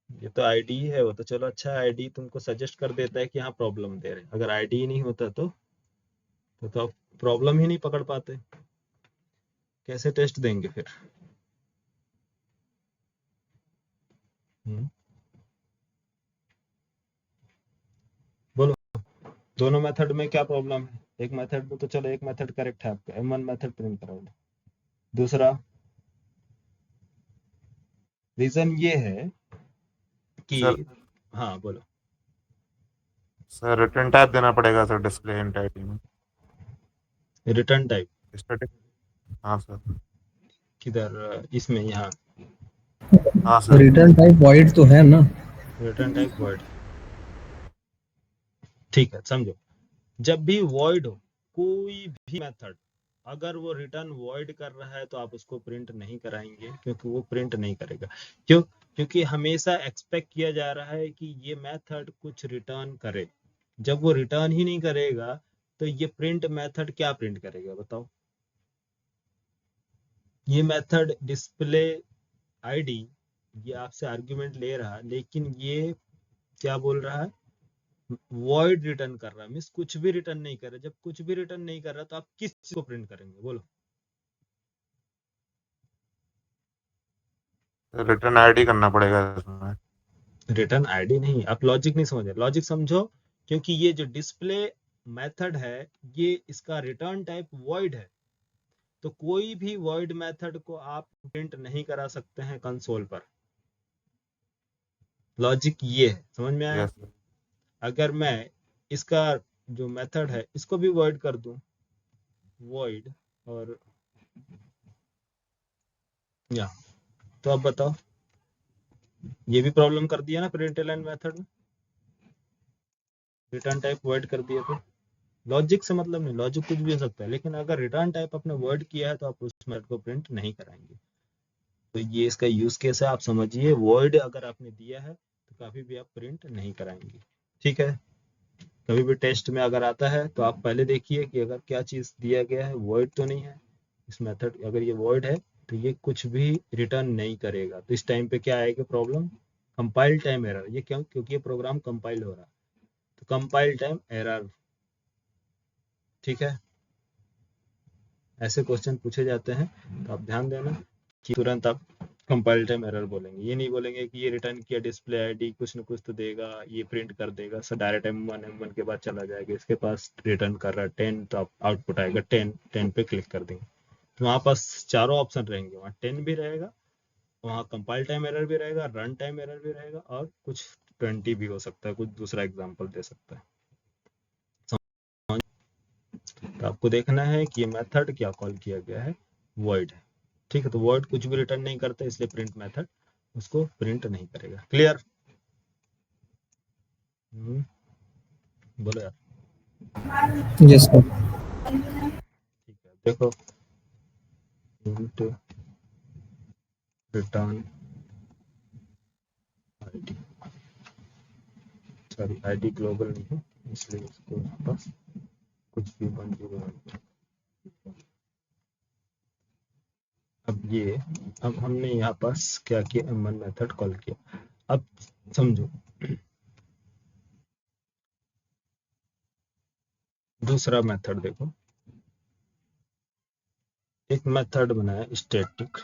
S1: ये तो आईडी है, वो तो चलो अच्छा आईडी तुमको सजेस्ट कर देता है कि हाँ प्रॉब्लम दे रहे, अगर आईडी ही नहीं होता तो आप प्रॉब्लम ही नहीं पकड़ पाते, कैसे टेस्ट देंगे फिर। हम्म, बोलो दोनों मेथड में क्या प्रॉब्लम है। एक मेथड में तो चलो एक मेथड करेक्ट है आपका, M1 मेथड प्रिंट कराओ। दूसरा रीजन ये है कि,
S4: सर
S1: हाँ बोलो।
S4: सर रिटर्न टाइप देना पड़ेगा सर डिस्प्ले एंटाइटी में।
S1: Return type
S4: static. हाँ सर।
S1: किधर, इसमें यहाँ
S4: हाँ सर।
S3: रिटर्न टाइप वॉइड तो है ना।
S1: रिटर्न टाइप वर्ड, ठीक है समझो। जब भी वॉइड हो कोई भी मेथड, अगर वो रिटर्न वॉइड कर रहा है तो आप उसको प्रिंट नहीं कराएंगे, क्योंकि वो प्रिंट नहीं करेगा। क्यों, क्योंकि हमेशा एक्सपेक्ट किया जा रहा है कि ये मेथड कुछ रिटर्न करे। जब वो रिटर्न ही नहीं करेगा तो ये प्रिंट मेथड क्या प्रिंट करेगा बताओ। ये मेथड डिस्प्ले आईडी, ये आपसे आर्गुमेंट ले रहा है, लेकिन ये क्या बोल रहा है, वॉइड रिटर्न कर रहा है, मीन्स कुछ भी रिटर्न नहीं कर रहा। जब कुछ भी रिटर्न नहीं कर रहा तो आप किस चीज को प्रिंट करेंगे बोलो।
S4: रिटर्न आईडी करना पड़ेगा इसमें।
S1: रिटर्न आईडी नहीं, आप लॉजिक नहीं समझ रहे, लॉजिक समझो। क्योंकि ये जो डिस्प्ले मेथड है ये इसका रिटर्न टाइप वॉइड है, तो कोई भी वॉइड मेथड को आप प्रिंट नहीं करा सकते हैं कंसोल पर। लॉजिक ये है, समझ में आया।
S4: Yes sir.
S1: अगर मैं इसका जो मेथड है इसको भी वॉइड कर दूं, वॉइड, और या, तो अब बताओ, ये भी प्रॉब्लम कर दिया ना प्रिंट लाइन मेथड में, रिटर्न टाइप वर्ड कर दिया। तो लॉजिक से मतलब नहीं, लॉजिक कुछ भी हो सकता है, लेकिन अगर रिटर्न टाइप आपने वर्ड किया है तो आप उस मेथड को प्रिंट नहीं कराएंगे। तो ये इसका यूज केस है, आप समझिए। वर्ड अगर आपने दिया है तो कभी भी आप प्रिंट नहीं कराएंगे, ठीक है। कभी भी टेस्ट में अगर आता है तो आप पहले देखिए कि अगर क्या चीज दिया गया है, वर्ड तो नहीं है इस मेथड, अगर ये वर्ड है तो ये कुछ भी रिटर्न नहीं करेगा। तो इस टाइम पे क्या आएगा प्रॉब्लम, कंपाइल टाइम एरर। ये क्यों, क्योंकि ये प्रोग्राम कंपाइल हो रहा है, तो कंपाइल टाइम एरर, ठीक है। ऐसे क्वेश्चन पूछे जाते हैं, तो आप ध्यान देना कि तुरंत आप कंपाइल टाइम एरर बोलेंगे, ये नहीं बोलेंगे कि ये रिटर्न किया डिस्प्ले आईडी कुछ ना कुछ तो देगा, ये प्रिंट कर देगा। सर डायरेक्ट M1 के बाद चला जाएगा, इसके पास रिटर्न कर रहा है 10, तो आप आउटपुट आएगा 10, 10 पे क्लिक कर देंगे तो वहाँ पास चारों ऑप्शन रहेंगे, वहाँ 10 भी रहेगा, वहाँ कंपाइल टाइम एरर भी रहेगा, रन टाइम एरर भी रहेगा, और कुछ 20 भी हो सकता है, कुछ दूसरा एग्जाम्पल दे सकता है। तो आपको देखना है कि ये मेथड क्या कॉल किया गया है, वॉइड है, ठीक है। तो वॉइड कुछ भी रिटर्न नहीं करता, इसलिए प्रिंट मेथड उसको प्रिंट नहीं करेगा। क्लियर, बोलो यार।
S3: Yes sir.
S1: ठीक है, देखो print return ID, sorry ID global नहीं है इसलिए इसको बस कुछ भी 101। अब हमने यहाँ पास क्या किया, M1 मेथड कॉल किया। अब समझो दूसरा मेथड देखो, एक मेथड बनाया स्टैटिक,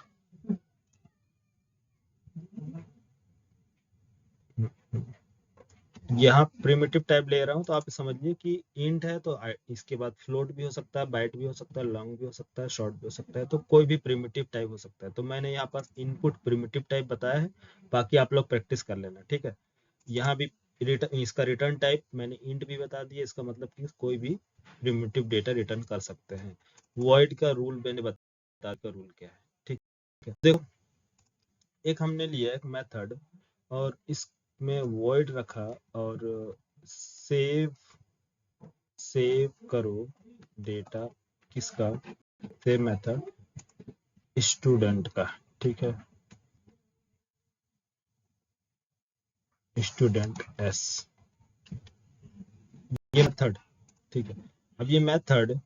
S1: यहाँ प्रिमिटिव टाइप ले रहा हूँ तो आप समझिए कि इंट है तो इसके बाद फ्लोट भी हो सकता है, बाइट भी हो सकता है, लॉन्ग भी हो सकता है, शॉर्ट भी हो सकता है, तो कोई भी प्रिमिटिव टाइप हो सकता है। तो मैंने यहाँ पर इनपुट प्रिमिटिव टाइप बताया है, बाकी आप लोग प्रैक्टिस कर लेना, ठीक है। यहाँ भी इसका रिटर्न टाइप मैंने इंट भी बता दिया, इसका मतलब कि कोई भी प्रिमिटिव डेटा रिटर्न कर सकते हैं। वॉइड का रूल मैंने बता का रूल क्या है, ठीक है। देखो एक हमने लिया एक मेथड और इसमें वॉइड रखा और सेव करो डेटा किसका, सेव मेथड स्टूडेंट का, ठीक है, स्टूडेंट एस, ये मेथड, ठीक है। अब ये मेथड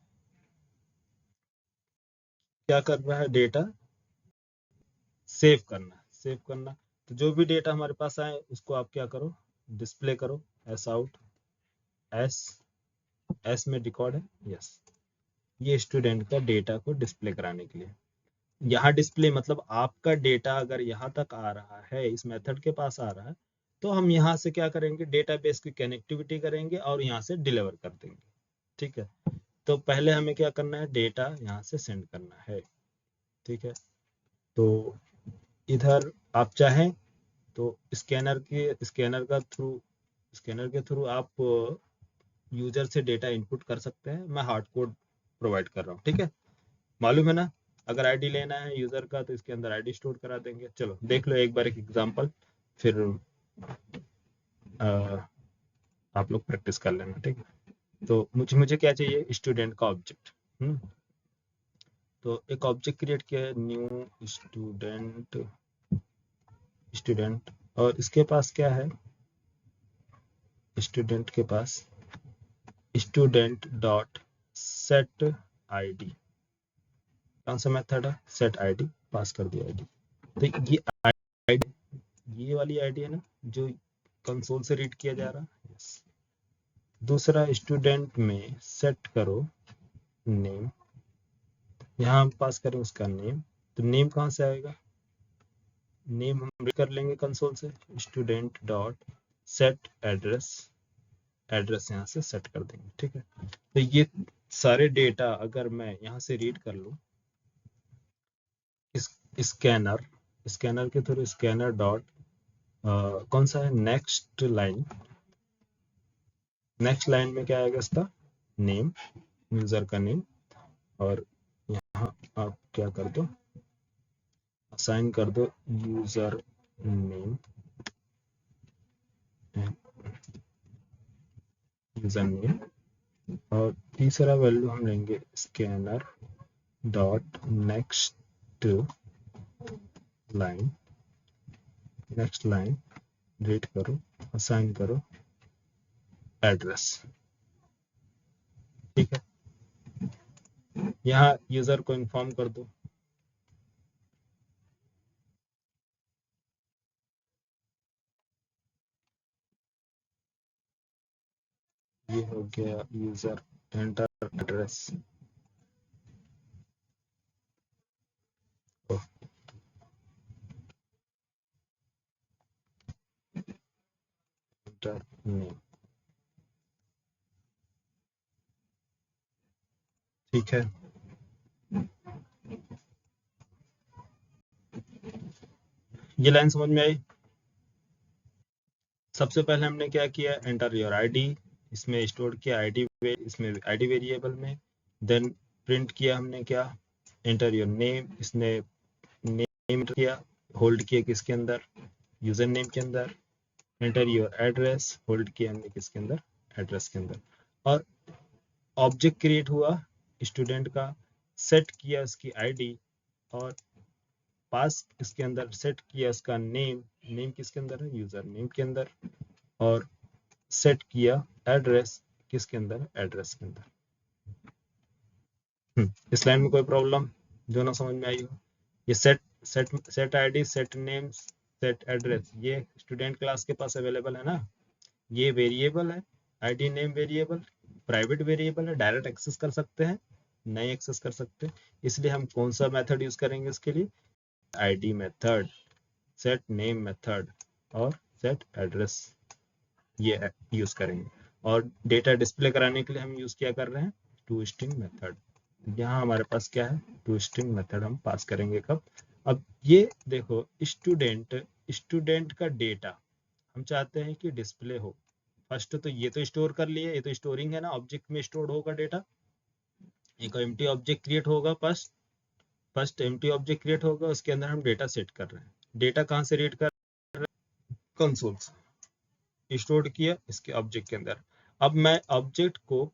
S1: क्या कर रहा है, डेटा सेव करना। तो जो भी डेटा हमारे पास आए उसको आप क्या करो, डिस्प्ले करो एस आउट, एस में रिकॉर्ड है, यस, ये स्टूडेंट का डेटा को डिस्प्ले कराने के लिए। यहाँ डिस्प्ले मतलब आपका डेटा अगर यहाँ तक आ रहा है, इस मेथड के पास आ रहा है, तो हम यहाँ से क्या करेंगे, डेटाबेस की कनेक्टिविटी करेंगे और यहाँ से डिलीवर कर देंगे, ठीक है। तो पहले हमें क्या करना है, डेटा यहाँ से सेंड करना है, ठीक है। तो इधर आप चाहें तो स्कैनर के थ्रू आप यूजर से डेटा इनपुट कर सकते हैं। मैं हार्ड कोड प्रोवाइड कर रहा हूँ, ठीक है, मालूम है ना। अगर आईडी लेना है यूजर का तो इसके अंदर आईडी स्टोर करा देंगे। चलो देख लो एक बार एक एग्जांपल, फिर आप लोग प्रैक्टिस कर लेना, ठीक है। तो मुझे क्या चाहिए, स्टूडेंट का ऑब्जेक्ट। तो एक ऑब्जेक्ट क्रिएट किया है, न्यू स्टूडेंट, और इसके पास क्या है, स्टूडेंट के पास स्टूडेंट डॉट सेट आईडी, कौन सा मेथड है, सेट आईडी, पास कर दिया आईडी। तो ये आईडी, ये वाली आईडी है ना जो कंसोल से रीड किया जा रहा है, yes. दूसरा स्टूडेंट में सेट करो नेम, यहाँ हम पास करें उसका नेम, तो नेम कहाँ से आएगा, नेम हम रीड कर लेंगे कंसोल से, student dot set address, address यहाँ से सेट कर देंगे, ठीक है। तो ये सारे डेटा अगर मैं यहाँ से रीड कर लूँ, इस स्कैनर के थ्रू स्कैनर डॉट कौन सा है, नेक्स्ट लाइन में क्या आएगा, इसका नेम, यूजर का नेम, और यहाँ आप क्या कर दो, असाइन कर दो यूजर नेम, और तीसरा वैल्यू हम लेंगे scanner dot next line read करो, असाइन करो एड्रेस, ठीक है। यहाँ यूजर को इन्फॉर्म कर दो, ये हो गया user enter address, enter name, ठीक है। ये लाइन समझ में आई। सबसे पहले हमने क्या किया, एंटर योर आईडी, इसमें स्टोर किया आईडी, इसमें आईडी वेरिएबल में, देन प्रिंट किया हमने क्या, एंटर योर नेम, इसने नेम किया, होल्ड किया किसके अंदर, यूजर नेम के अंदर, एंटर योर एड्रेस, होल्ड किया हमने किसके अंदर, एड्रेस के अंदर, और ऑब्जेक्ट क्रिएट हुआ स्टूडेंट का, सेट किया उसकी आईडी, और पास इसके अंदर सेट किया उसका नेम किसके अंदर है, यूजर नेम के अंदर, और सेट किया एड्रेस किसके अंदर, एड्रेस के अंदर। इस लाइन में कोई प्रॉब्लम जो ना समझ में आई हो, ये set ID, set name, set address, ये स्टूडेंट क्लास के पास अवेलेबल है ना, ये वेरिएबल है, ID name variable private variable है, डायरेक्ट एक्सेस कर सकते हैं, नहीं एक्सेस कर सकते, इसलिए हम कौन सा मेथड यूज करेंगे इसके लिए, ID method, set name method और सेट एड्रेस ये यूज करेंगे। और डेटा डिस्प्ले कराने के लिए हम यूज क्या कर रहे हैं, टू स्ट्रिंग मेथड। यहाँ हमारे पास क्या है, टू स्ट्रिंग मेथड हम पास करेंगे कब, अब ये देखो स्टूडेंट का डेटा हम चाहते हैं कि डिस्प्ले हो। फर्स्ट तो ये तो स्टोर कर लिए, ये तो स्टोरिंग है ना, ऑब्जेक्ट में स्टोर होगा डेटा। एक एम्प्टी ऑब्जेक्ट क्रिएट होगा, फर्स्ट एम्प्टी ऑब्जेक्ट क्रिएट होगा, उसके अंदर हम डेटा सेट कर रहे हैं। डेटा कहाँ से रीड कर, कंसोल से स्टोर किया इसके ऑब्जेक्ट के अंदर। अब मैं ऑब्जेक्ट को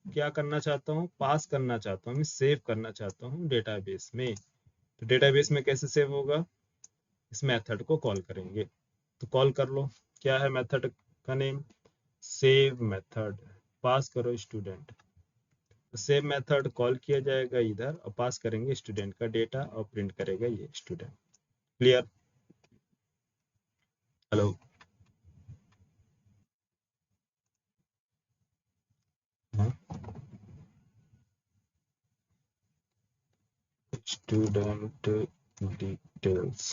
S1: क्या करना चाहता हूँ, पास करना चाहता हूँ, सेव करना चाहता हूँ डेटाबेस में। तो डेटाबेस में कैसे सेव होगा, इस मेथड को कॉल करेंगे। तो कॉल कर लो, क्या है मेथड का नेम, सेव मेथड, पास करो स्टूडेंट। सेव मेथड कॉल किया जाएगा इधर और पास करेंगे स्टूडेंट का डेटा और प्रिंट करेगा ये student. Clear, hello, student details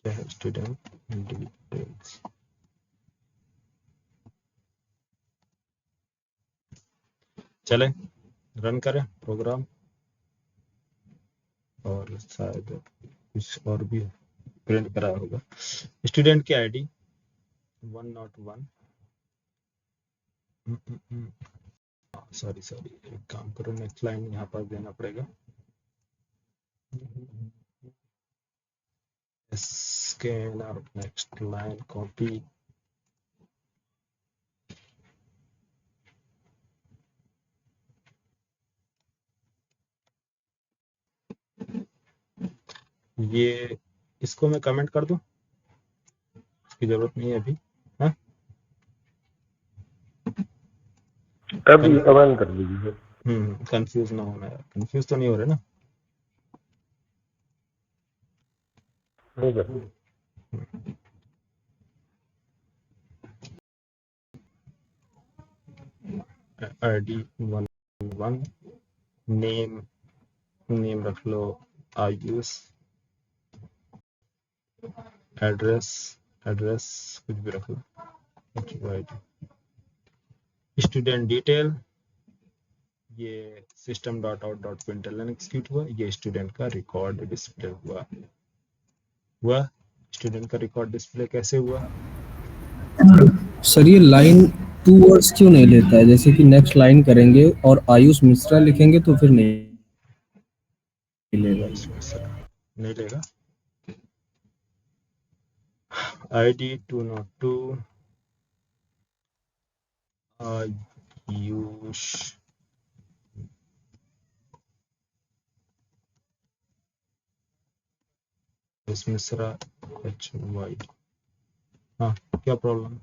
S1: क्या है, स्टूडेंट डिटेल्स। चले रन करें प्रोग्राम, और शायद कुछ और भी प्रिंट करा होगा। स्टूडेंट की आईडी 101, सॉरी एक काम करो, नेक्स्ट लाइन यहाँ पर देना पड़ेगा, स्कैनर नेक्स्ट लाइन कॉपी, ये इसको मैं कमेंट कर दूं, इसकी जरूरत नहीं है अभी। हाँ
S2: तब ये कमेंट कर दीजिए।
S1: कंफ्यूज ना होना यार, कंफ्यूज तो नहीं हो रहे ना।
S2: नहीं कर,
S1: आईडी 101, नेम रख लो आयुष, एड्रेस कुछ भी रख लो, स्टूडेंट डिटेल, ये system dot out dot println execute हुआ, ये स्टूडेंट का रिकॉर्ड डिस्प्ले हुआ। स्टूडेंट का रिकॉर्ड डिस्प्ले कैसे हुआ,
S3: सर ये लाइन 2 वर्ड्स क्यों नहीं लेता है? जैसे कि नेक्स्ट लाइन करेंगे और आयुष मिश्रा लिखेंगे तो फिर नहीं लेगा।
S1: नहीं लेगा। ID 202 Ayush Mishra HY। हाँ क्या प्रॉब्लम,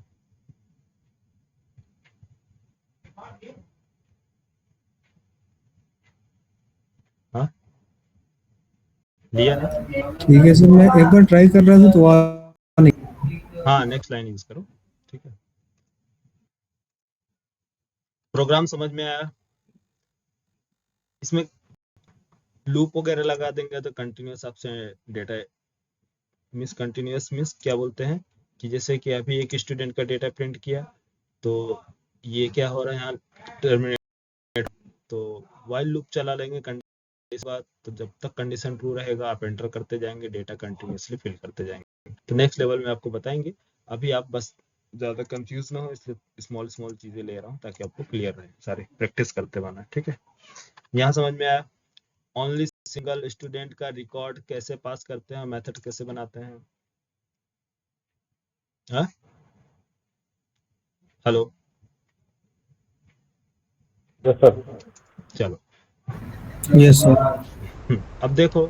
S1: हाँ लिया नहीं,
S3: ठीक है सर, मैं एक बार ट्राई कर रहा था तो नहीं।
S1: हाँ नेक्स्ट लाइन यूज करो, ठीक है। प्रोग्राम समझ में आया, इसमें लूप वगैरह लगा देंगे तो कंटिन्यूस आपसे डेटा कंटिन्यूस मीन्स क्या बोलते हैं कि जैसे कि अभी एक स्टूडेंट का डेटा प्रिंट किया तो ये क्या हो रहा है यहाँ टर्मिनेट, तो वाइल लूप चला लेंगे इस बात, तो जब तक कंडीशन ट्रू रहेगा आप एंटर करते जाएंगे, डेटा कंटिन्यूसली फिल करते जाएंगे। तो नेक्स्ट लेवल में आपको बताएंगे, अभी आप बस ज़्यादा कंफ्यूज ना हो इसलिए स्मॉल चीज़ें ले रहा हूँ ताकि आपको क्लियर रहे, सारे प्रैक्टिस करते रहना, ठीक है। यहाँ समझ में आया, ओनली सिंगल स्टूडेंट का रिकॉर्ड कैसे पास करते हैं, मेथड कैसे बनाते हैं, हाँ हेलो,
S2: यस सर।
S1: चलो
S3: यस सर।
S1: अब देखो,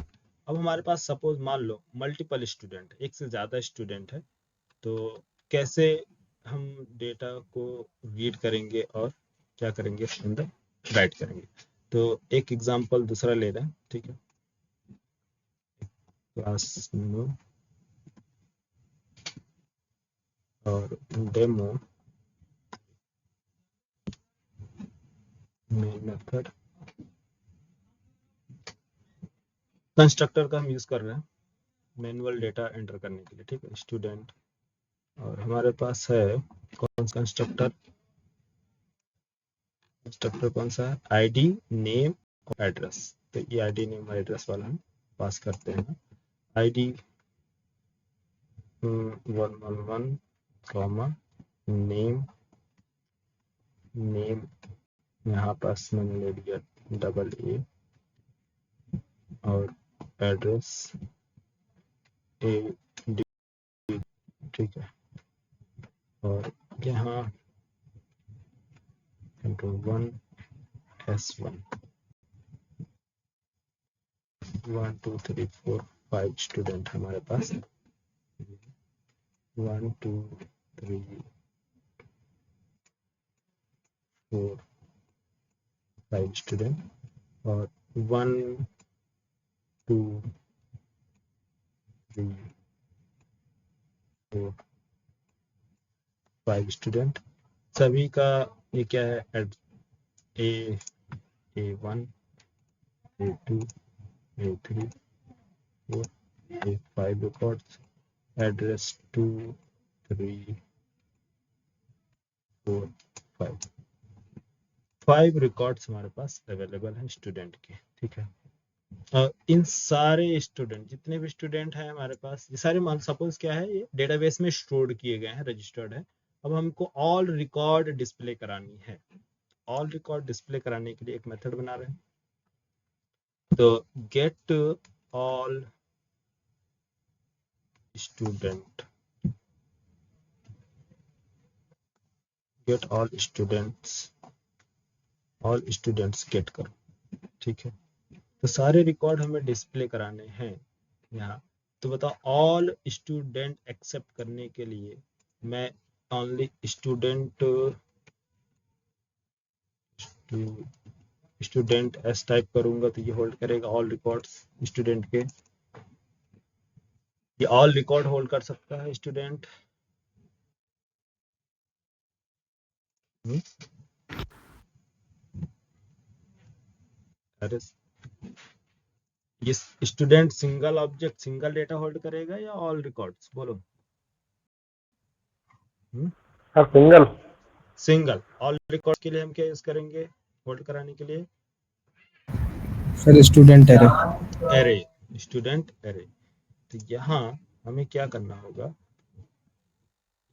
S1: अब हमारे पास सपोज मान लो मल्टीपल स्टूडेंट, एक से ज़्यादा स्टूडेंट है, तो कैसे हम डेटा को रीड करेंगे और क्या करेंगे उसके अंदर राइट करेंगे। तो एक एग्जांपल दूसरा ले रहे हैं, ठीक है, क्लास नो और डेमो में मेथड कंस्ट्रक्टर का हम यूज कर रहे हैं, मैनुअल डेटा एंटर करने के लिए, ठीक है, स्टूडेंट। और हमारे पास है कौन सा कंस्ट्रक्टर, कौन सा है, आईडी, नेम और एड्रेस। तो ये आईडी नेम और एड्रेस वाला हम पास करते हैं। आईडी 111 कॉमा नेम, यहाँ पास मैंने ले लिया AA, और एड्रेस AD, ठीक है। और यहाँ कंट्रोल 1 S1 1 2 3 4 5 स्टूडेंट हमारे पास, 1 2 3 4 5 स्टूडेंट, और 1 2 3 4 5 स्टूडेंट। सभी का ये क्या है, A1 A2 A3 4 A5 records, address 2 3 4 5 5 records हमारे पास अवेलेबल हैं स्टूडेंट के, ठीक है। और इन सारे स्टूडेंट, जितने भी स्टूडेंट हैं हमारे पास, ये सारे मान सपोज क्या है, ये डेटाबेस में स्टोर किए गए हैं, रजिस्टर्ड है। अब हमको ऑल रिकॉर्ड डिस्प्ले करानी है। ऑल रिकॉर्ड डिस्प्ले कराने के लिए एक मेथड बना रहे हैं। तो get all student, get all students gate करो, ठीक है। तो सारे रिकॉर्ड हमें डिस्प्ले कराने हैं यहाँ। तो बताओ, ऑल स्टूडेंट एक्सेप्ट करने के लिए मैं ओनली स्टूडेंट एस टाइप करूंगा, तो ये होल्ड करेगा ऑल रिकॉर्ड्स स्टूडेंट के। ये ऑल रिकॉर्ड होल्ड कर सकता है स्टूडेंट। अरे ये student single object, single data hold करेगा या ऑल रिकॉर्ड्स, बोलो।
S2: हाँ सिंगल।
S1: सिंगल। ऑल रिकॉर्ड के लिए हम क्या यूज करेंगे होल्ड कराने के लिए?
S3: Sir student array.
S1: Array, student array. तो यहाँ हमें क्या करना होगा,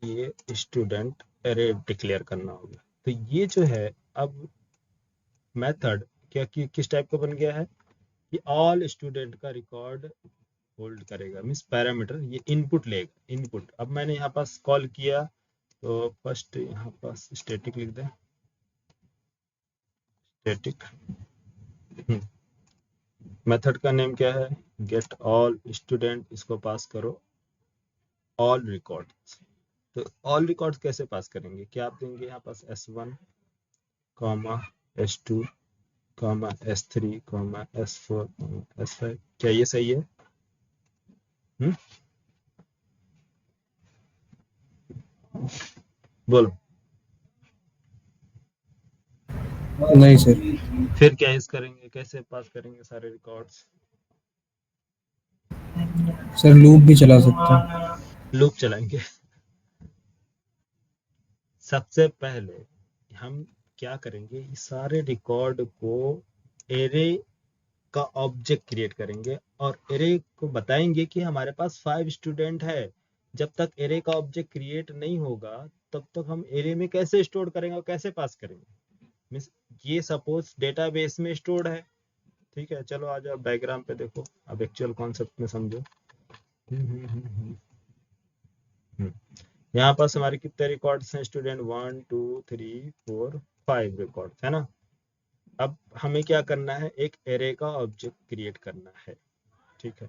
S1: ये स्टूडेंट एरे डिक्लेयर करना होगा। तो ये जो है अब मेथड क्या किस टाइप का बन गया है, ये ऑल स्टूडेंट का रिकॉर्ड होल्ड करेगा, मीन्स पैरामीटर ये इनपुट लेगा। इनपुट अब मैंने यहाँ पास कॉल किया, तो फर्स्ट यहाँ पास स्टैटिक लिख दें, स्टैटिक। मेथड का नेम क्या है, गेट ऑल स्टूडेंट, इसको पास करो ऑल रिकॉर्ड्स। तो ऑल रिकॉर्ड्स कैसे पास करेंगे, क्या आप देंगे यहाँ पास S1 S2 S3 S4 S5, क्या ये सही है? बोलो।
S3: नहीं सर।
S1: फिर क्या यूज करेंगे, कैसे पास करेंगे सारे रिकॉर्ड्स?
S3: सर लूप भी चला सकते हैं।
S1: लूप चलाएंगे। सबसे पहले हम क्या करेंगे, इस सारे रिकॉर्ड को एरे का ऑब्जेक्ट क्रिएट करेंगे और एरे को बताएंगे कि हमारे पास 5 स्टूडेंट है। जब तक एरे का ऑब्जेक्ट क्रिएट नहीं होगा तब तक हम एरे में कैसे स्टोर करेंगे और कैसे पास करेंगे। मीन्स ये सपोज डेटाबेस में स्टोर्ड है, ठीक है। चलो आ जाओ डायग्राम पे देखो, अब एक्चुअल कॉन्सेप्ट में समझो। यहाँ पास हमारे कितने रिकॉर्ड्स हैं स्टूडेंट, 1 2 3 4 5 रिकॉर्ड्स है ना। अब हमें क्या करना है, एक एरे का ऑब्जेक्ट क्रिएट करना है, ठीक है।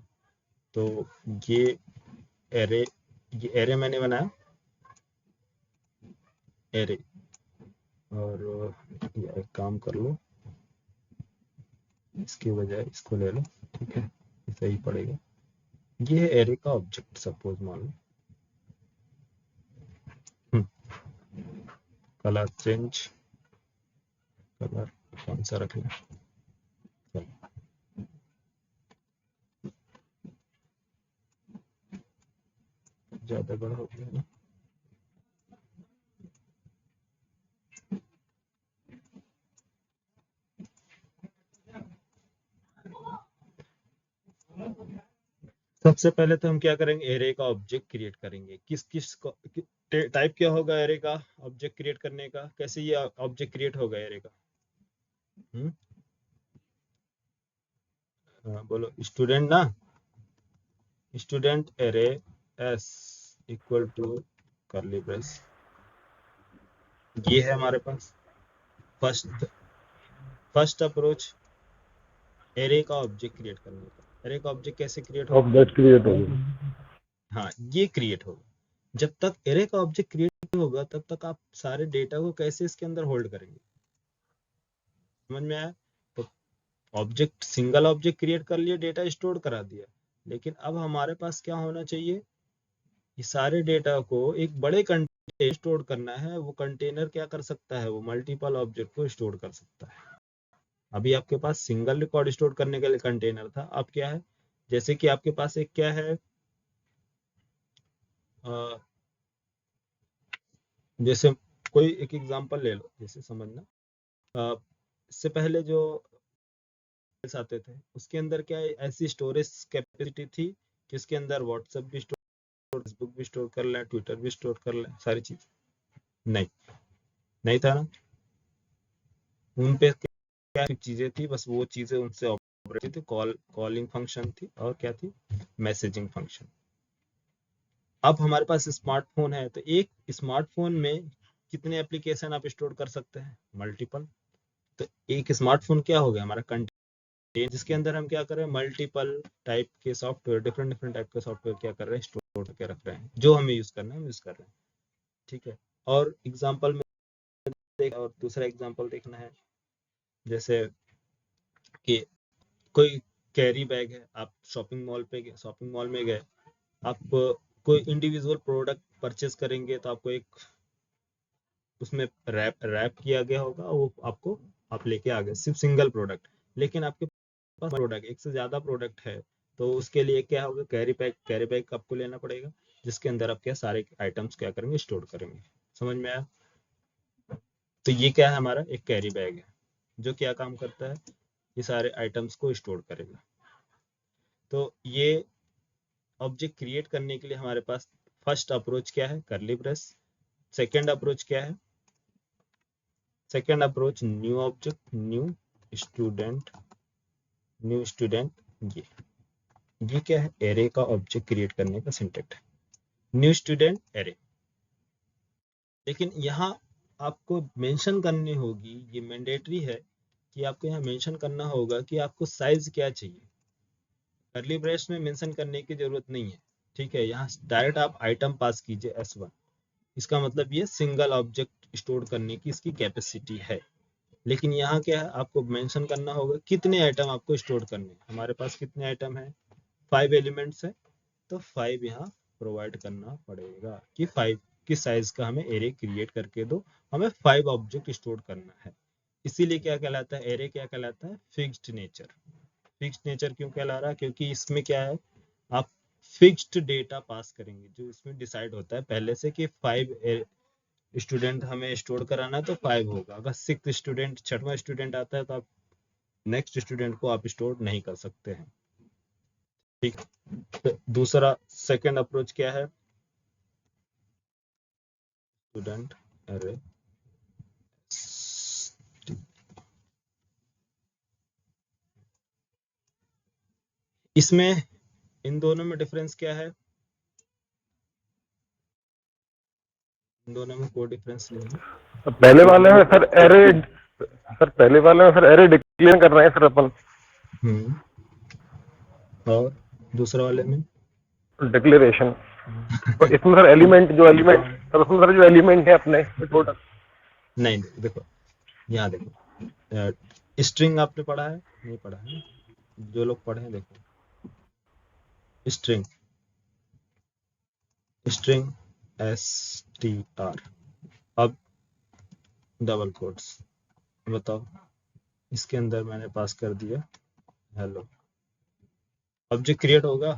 S1: तो ये एरे मैंने बनाया एरे, और ये एक काम कर लो, इसके बजाय इसको ले लो, ठीक है, सही पड़ेगा। ये है एरे का ऑब्जेक्ट, सपोज मान लो। कलर चेंज, कलर कौन सा रखना, ज्यादा बड़ा हो गया ना। सबसे पहले तो हम क्या करेंगे, एरे का ऑब्जेक्ट क्रिएट करेंगे। किस किस टाइप क्या होगा एरे का ऑब्जेक्ट क्रिएट करने का, कैसे ये ऑब्जेक्ट क्रिएट होगा एरे का? हाँ, बोलो स्टूडेंट ना, student array S equal to curly brace, ये है हमारे पास फर्स्ट अप्रोच एरे का ऑब्जेक्ट क्रिएट करने का। एरे का ऑब्जेक्ट कैसे क्रिएट होगा?
S2: ऑब्जेक्ट क्रिएट होगा।
S1: हाँ, ये क्रिएट होगा। जब तक एरे का ऑब्जेक्ट क्रिएट होगा तब तक आप सारे डेटा को कैसे इसके अंदर होल्ड करेंगे, समझ में आया? तो ऑब्जेक्ट, सिंगल ऑब्जेक्ट क्रिएट कर लिया, डेटा स्टोर करा दिया, लेकिन अब हमारे पास क्या होना चाहिए, ये सारे डेटा को एक बड़े कंटेनर स्टोर करना है। वो कंटेनर क्या कर सकता है, वो मल्टीपल ऑब्जेक्ट को स्टोर कर सकता है। अभी आपके पास सिंगल रिकॉर्ड स्टोर करने के लिए कंटेनर था, अब क्या है, जैसे कि आपके पास एक क्या है, जैसे कोई एक एग्जांपल ले लो, जैसे समझना, इससे पहले जो आते थे उसके अंदर क्या है, ऐसी स्टोरेज कैपेसिटी थी कि उसके अंदर व्हाट्सएप भी स्टोर, फेसबुक भी स्टोर कर लें, ट्विटर भी स्टोर कर लें, सारी चीज नहीं था ना। उन पे क्या चीजें थी, बस वो चीजें उनसे ऑपरेट थी, कॉलिंग फंक्शन थी और क्या थी, मैसेजिंग फंक्शन। अब हमारे पास स्मार्टफोन है, तो एक स्मार्टफोन में कितने एप्लीकेशन आप स्टोर कर सकते हैं, मल्टीपल। तो एक स्मार्टफोन क्या हो गया हमारा कंटेनर, जिसके अंदर हम क्या कर रहे हैं, मल्टीपल टाइप के सॉफ्टवेयर, डिफरेंट टाइप के सॉफ्टवेयर क्या कर रहे हैं, स्टोर करके रख रहे हैं, जो हमें यूज करना है हम यूज कर रहे हैं। ठीक है, और एग्जांपल में और दूसरा एग्जांपल देखना है, जैसे कि कोई कैरी बैग है, आप शॉपिंग मॉल में गए, आप कोई इंडिविजुअल प्रोडक्ट परचेज करेंगे तो आपको एक उसमें रैप किया गया होगा, वो आपको आप लेके आ गए सिर्फ सिंगल प्रोडक्ट। लेकिन आपके पास प्रोडक्ट, एक से ज्यादा प्रोडक्ट है, तो उसके लिए क्या होगा, कैरी बैग आपको लेना पड़ेगा, जिसके अंदर आप क्या सारे आइटम्स क्या करेंगे, स्टोर करेंगे। समझ में आया? तो ये क्या है, हमारा एक कैरी बैग है जो क्या काम करता है, ये सारे आइटम्स को स्टोर करेगा। तो ये ऑब्जेक्ट क्रिएट करने के लिए हमारे पास फर्स्ट अप्रोच क्या है, करली ब्रेस। सेकेंड अप्रोच क्या है, second approach new object, student new student. ये क्या है, एरे का ऑब्जेक्ट क्रिएट करने का सिंटेक्स है, न्यू स्टूडेंट एरे। लेकिन यहाँ आपको मेंशन करनी होगी, ये मैंडेटरी है कि आपको यहाँ मेंशन करना होगा कि आपको साइज क्या चाहिए। करली ब्रेस में मेंशन करने की जरूरत नहीं है, ठीक है, यहाँ डायरेक्ट आप आइटम पास कीजिए S1। इसका मतलब ये सिंगल ऑब्जेक्ट स्टोर करने की इसकी कैपेसिटी है। लेकिन यहाँ क्या है, आपको मेंशन करना होगा कितने आइटम आपको स्टोर करने हैं। हमारे पास कितने आइटम है, 5 एलिमेंट्स है, तो 5 यहाँ प्रोवाइड करना पड़ेगा कि 5 किस साइज का हमें एरे क्रिएट करके दो, हमें 5 ऑब्जेक्ट स्टोर करना है। इसीलिए क्या कहलाता है, एरे क्या कहलाता है, फिक्स्ड नेचर। फिक्स्ड नेचर क्यों कहला रहा है, क्योंकि इसमें क्या है, आप फिक्स्ड डेटा पास करेंगे, जो इसमें डिसाइड होता है पहले से कि 5 स्टूडेंट हमें स्टोर कराना है तो 5 होगा। अगर 6 स्टूडेंट, 6वां स्टूडेंट आता है तो आप नेक्स्ट स्टूडेंट को आप स्टोर नहीं कर सकते हैं। ठीक, तो दूसरा सेकंड अप्रोच क्या है, स्टूडेंट एरे। इसमें इन दोनों में डिफरेंस क्या है, इन दोनों में कोई डिफरेंस नहीं है।
S2: पहले वाले में सर एरे, सर पहले वाले में सर एरे डिक्लेयर कर रहे हैं सर अपन,
S1: और दूसरा वाले में
S2: डिक्लेरेशन। तो इसमें सर एलिमेंट सर उसमें सर जो एलिमेंट है अपने टोटल।
S1: नहीं, देखो यहाँ देखो, स्ट्रिंग आपने पढ़ा है, नहीं पढ़ा है, जो लोग पढ़े हैं देखो, स्ट्रिंग str, अब डबल कोट्स, बताओ इसके अंदर मैंने पास कर दिया हेलो, ऑब्जेक्ट क्रिएट होगा,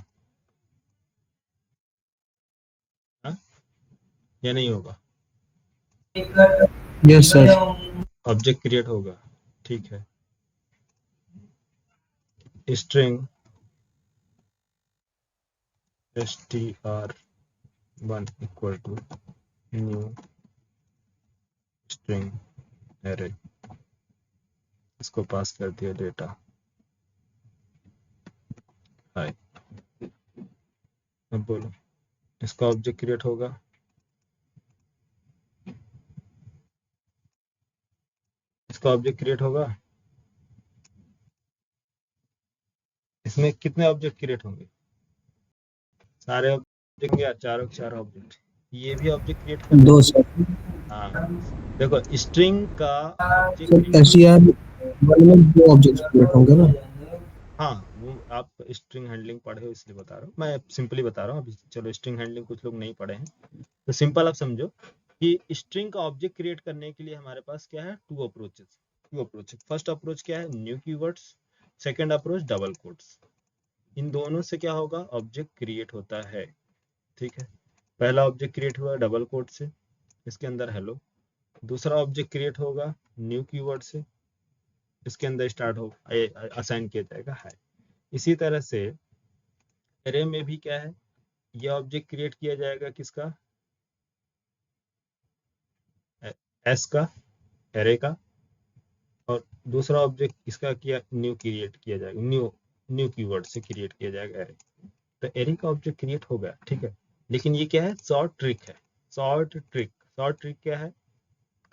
S1: या नहीं होगा?
S3: Yes sir.
S1: ऑब्जेक्ट क्रिएट होगा, ठीक है। String str1 equal to new string array, इसको पास कर दिया डेटा हाय। अब बोलो, इसका ऑब्जेक्ट क्रिएट होगा? इसका ऑब्जेक्ट क्रिएट होगा? इसमें कितने ऑब्जेक्ट क्रिएट होंगे? सारे ऑब्जेक्ट या चारों के चार ऑब्जेक्ट? ये भी ऑब्जेक्ट क्रिएट कर
S3: दो
S1: रहे हैं।
S3: सर।
S1: हाँ, देखो स्ट्रिंग का ऑब्जेक्ट
S3: सर
S1: क्रिएट,
S3: SCR1 में दो ऑब्जेक्ट क्रिएट होंगे ना?
S1: हाँ वो आप स्ट्रिंग हैंडलिंग पढ़े हो इसलिए बता रहा हूँ, मैं सिंपली बता रहा हूँ अभी। चलो स्ट्रिंग हैंडलिंग कुछ लोग नहीं पढ़े हैं, तो सिंपल आप समझो कि स्ट्रिंग का ऑब्जेक्ट क्रिएट करने के लिए हमारे पास क्या है, टू अप्रोचेस। फर्स्ट अप्रोच क्या है, new keywords. Second approach double quotes. इन दोनों से क्या होगा, ऑब्जेक्ट क्रिएट होता है, ठीक है। पहला ऑब्जेक्ट क्रिएट हुआ डबल कोट से, इसके अंदर हेलो। दूसरा ऑब्जेक्ट क्रिएट होगा न्यू कीवर्ड से, इसके अंदर स्टार्ट हो असाइन किया जाएगा हाय। इसी तरह से एरे में भी क्या है, यह ऑब्जेक्ट क्रिएट किया जाएगा किसका, एस का, एरे का। और दूसरा ऑब्जेक्ट इसका किया न्यू क्रिएट किया जाएगा, न्यू कीवर्ड से क्रिएट किया जाएगा एरे। तो एरे का ऑब्जेक्ट क्रिएट हो गया, ठीक है। लेकिन ये क्या है, शॉर्ट ट्रिक है। शॉर्ट ट्रिक क्या है,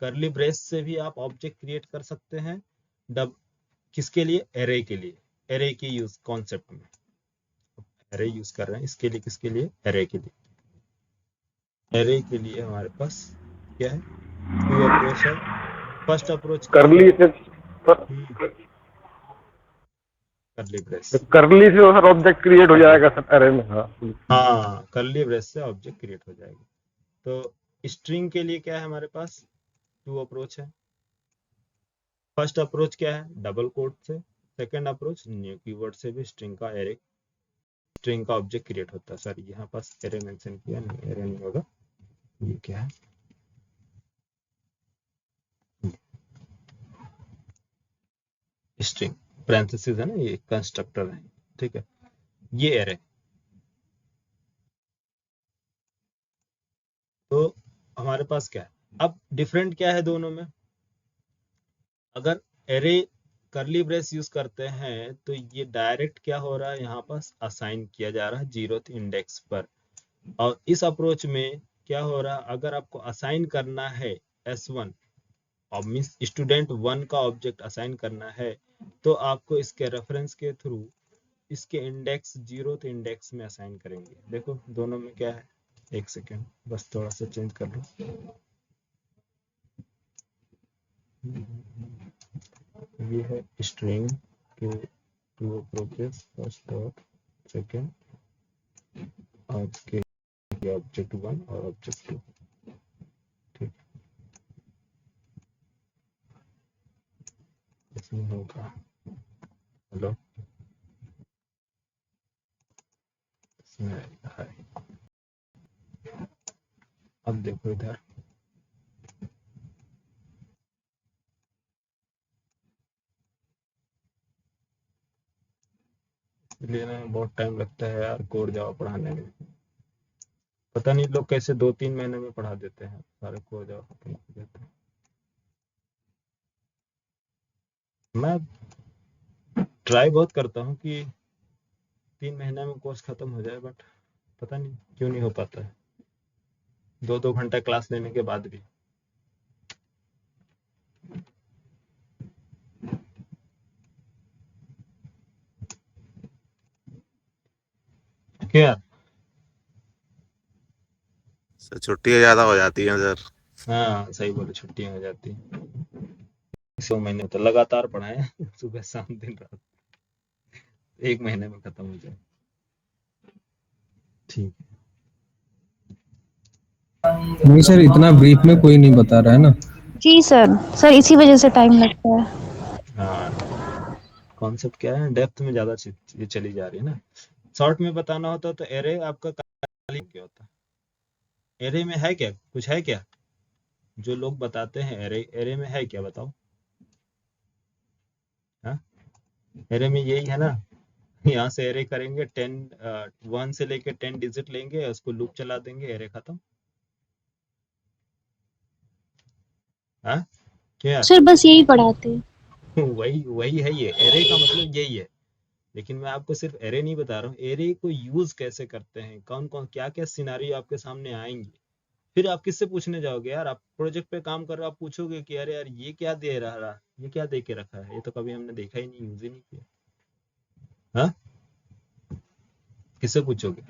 S1: करली ब्रेस से भी आप ऑब्जेक्ट क्रिएट कर सकते हैं। डब किसके लिए, एरे के लिए, एरे के यूज कॉन्सेप्ट में एरे यूज कर रहे हैं। इसके लिए किसके लिए, एरे के लिए। एरे के लिए हमारे पास क्या है, टू अप्रोच है। फर्स्ट अप्रोच क्या है,
S2: करली से
S1: करली ब्रेस।
S2: करली से सर ऑब्जेक्ट क्रिएट हो जाएगा सर अरे में। हाँ
S1: हाँ, करली ब्रेस से ऑब्जेक्ट क्रिएट हो जाएगा। तो स्ट्रिंग के लिए क्या है हमारे पास, टू अप्रोच है। फर्स्ट अप्रोच क्या है, डबल कोट से। सेकंड अप्रोच न्यू कीवर्ड से भी स्ट्रिंग का ऑब्जेक्ट क्रिएट होता है। सर यहाँ पास एरे मेंशन किया नहीं, एरे नहीं होगा, ये क्या है, स्ट्रिंग पैरेंथेसिस है ना, ये कंस्ट्रक्टर है, ठीक है। ये एरे, तो हमारे पास क्या है, अब डिफरेंट क्या है दोनों में। अगर एरे करली ब्रेस यूज करते हैं तो ये डायरेक्ट क्या हो रहा है, यहाँ पास असाइन किया जा रहा है 0th इंडेक्स पर। और इस अप्रोच में क्या हो रहा है, अगर आपको असाइन करना है S1 और मीन्स स्टूडेंट 1 का ऑब्जेक्ट असाइन करना है, तो आपको इसके रेफरेंस के थ्रू इसके इंडेक्स 0th इंडेक्स में असाइन करेंगे। देखो दोनों में क्या है, एक सेकेंड बस थोड़ा सा चेंज कर लो। ये है स्ट्रिंग के टू अप्रोचेस, फर्स्ट और सेकेंड, और इसके ऑब्जेक्ट 1 और ऑब्जेक्ट 2, ठीक। इसमें होगा हेलो, इसमें है। अब देखो इधर, लेने में बहुत टाइम लगता है यार कोड जावा पढ़ाने में। पता नहीं लोग कैसे 2-3 महीने में पढ़ा देते हैं, सारे कोड जावा खत्म कर देते हैं। मैं ट्राई बहुत करता हूँ कि 3 महीने में कोर्स खत्म हो जाए, बट पता नहीं क्यों नहीं हो पाता है, 2-2 घंटा क्लास लेने के बाद भी। क्या,
S4: सर छुट्टियां ज्यादा हो जाती हैं सर।
S1: हाँ सही बोले, छुट्टियां हो जाती हैं। 100 महीने तो लगातार पढ़ाए सुबह शाम दिन रात, 1 महीने में खत्म हो जाए, ठीक।
S3: नहीं सर, इतना ब्रीफ में कोई नहीं बता रहा है ना।
S7: जी सर इसी वजह से टाइम लगता है।
S1: हाँ, कॉन्सेप्ट क्या है, डेप्थ में ज्यादा चीजें चली जा रही है ना। शॉर्ट में बताना होता तो एरे आपका क्या होता, एरे में है क्या, कुछ है क्या? जो लोग बताते हैं एरे, एरे में है क्या बताओ? हाँ, एरे में यही है ना, यहाँ से एरे करेंगे 1 से लेके 10 डिजिट लेंगे, उसको लूप चला देंगे, एरे खत्म। हाँ, क्यों यार?
S7: सर बस यही पढ़ाते हैं।
S1: वही वही है, ये एरे का मतलब यही है। लेकिन मैं आपको सिर्फ एरे नहीं बता रहा हूँ, एरे को यूज कैसे करते हैं, कौन कौन क्या क्या सिनारियो आपके सामने आएंगे। फिर आप किससे पूछने जाओगे यार? आप प्रोजेक्ट पे काम कर रहे हो, आप पूछोगे कि अरे यार ये क्या दे रहा, ये क्या दे के रखा है, ये तो कभी हमने देखा ही नहीं, यूज ही नहीं किया। हाँ, किससे पूछोगे?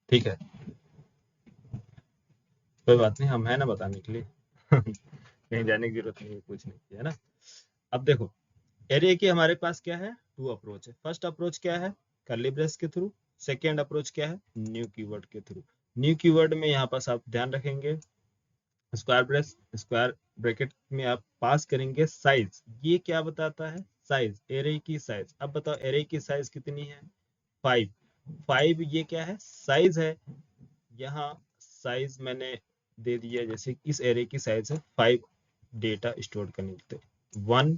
S1: ठीक है, कोई बात नहीं, हम है ना बताने के लिए। कहीं जाने की जरूरत नहीं है पूछने की, है ना। अब देखो, एरे की हमारे पास क्या है, 2 अप्रोच है। फर्स्ट अप्रोच क्या है, कर्ली ब्रेस के थ्रू। सेकेंड अप्रोच क्या है, न्यू कीवर्ड के थ्रू। न्यू कीवर्ड में यहाँ पास आप ध्यान रखेंगे, स्क्वायर ब्रेस, स्क्वायर ब्रैकेट में आप पास करेंगे साइज। ये क्या बताता है, साइज, एरे की साइज। अब बताओ एरे की साइज कितनी है, 5। 5 ये क्या है, साइज है। यहाँ साइज मैंने दे दिया, जैसे इस एरे की साइज है 5 डेटा स्टोर करने के लिए। 1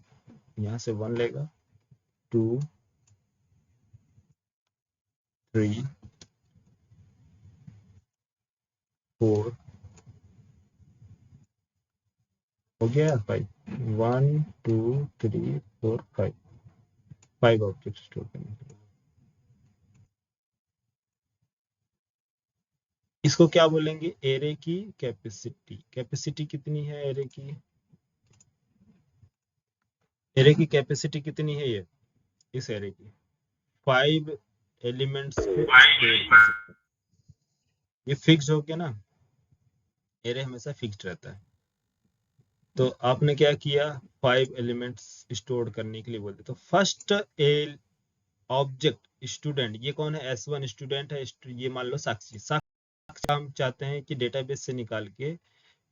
S1: यहाँ से 1 लेगा, 2 3 4, हो गया 5। 1 2 3 4 5, 5 ऑब्जेक्ट स्टोर करने के लिए। इसको क्या बोलेंगे, एरे की कैपेसिटी। कैपेसिटी कितनी है एरे की, एरे की कैपेसिटी कितनी है ये, इस एरे की 5 एलिमेंट्स को स्टोर कर सकते हैं। ये फिक्स हो गया ना, एरे हमेशा फिक्स्ड रहता है। तो आपने क्या किया, 5 एलिमेंट्स स्टोर करने के लिए बोलते, तो फर्स्ट ऑब्जेक्ट स्टूडेंट, ये कौन है, S1 स्टूडेंट है। ये मान लो साक्षी। साक्षी हम चाहते हैं कि डेटाबेस से निकाल के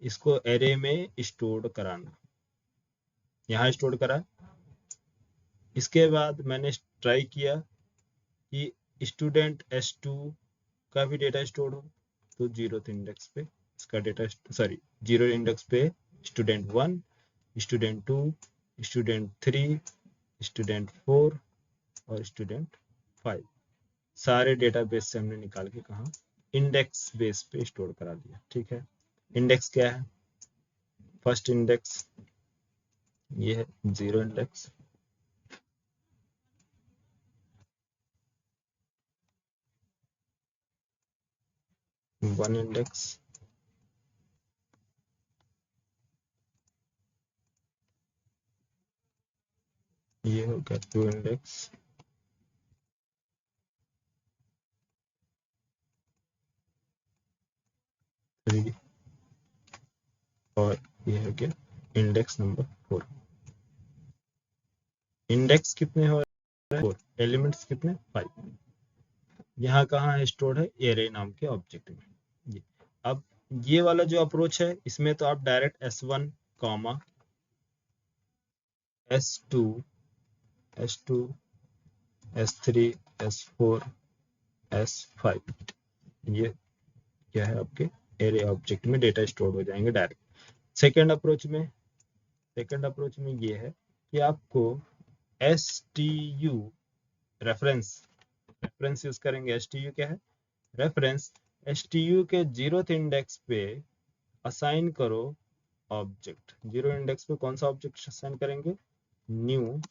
S1: इसको एरे में स्टोर कराना, यहाँ स्टोर करा। इसके बाद मैंने ट्राई किया कि स्टूडेंट S2 का भी डेटा स्टोर हो, तो 0th इंडेक्स पे इसका डेटा, सॉरी 0 इंडेक्स पे स्टूडेंट 1, स्टूडेंट 2, स्टूडेंट 3, स्टूडेंट 4 और स्टूडेंट 5, सारे डेटाबेस से हमने निकाल के कहा इंडेक्स बेस पे स्टोर करा दिया। ठीक है, इंडेक्स क्या है, फर्स्ट इंडेक्स ये है 0 इंडेक्स, वन इंडेक्स, ये हो गया 2 इंडेक्स, 3 और ये हो गया इंडेक्स नंबर 4। इंडेक्स कितने हो रहे हैं, 4, एलिमेंट्स कितने, 5। यहाँ कहाँ है स्टोर्ड है, एरे नाम के ऑब्जेक्ट में। ये अब ये वाला जो अप्रोच है, इसमें तो आप direct S1 comma S2 S2 S3 S4 S5, ये क्या है आपके एरे ऑब्जेक्ट में डेटा स्टोर हो जाएंगे डायरेक्ट। सेकेंड अप्रोच में ये है कि आपको STU रेफरेंस, रेफरेंस यूज करेंगे। STU क्या है, रेफरेंस। STU के 0th इंडेक्स पे असाइन करो ऑब्जेक्ट। 0 इंडेक्स पे कौन सा ऑब्जेक्ट असाइन करेंगे, न्यू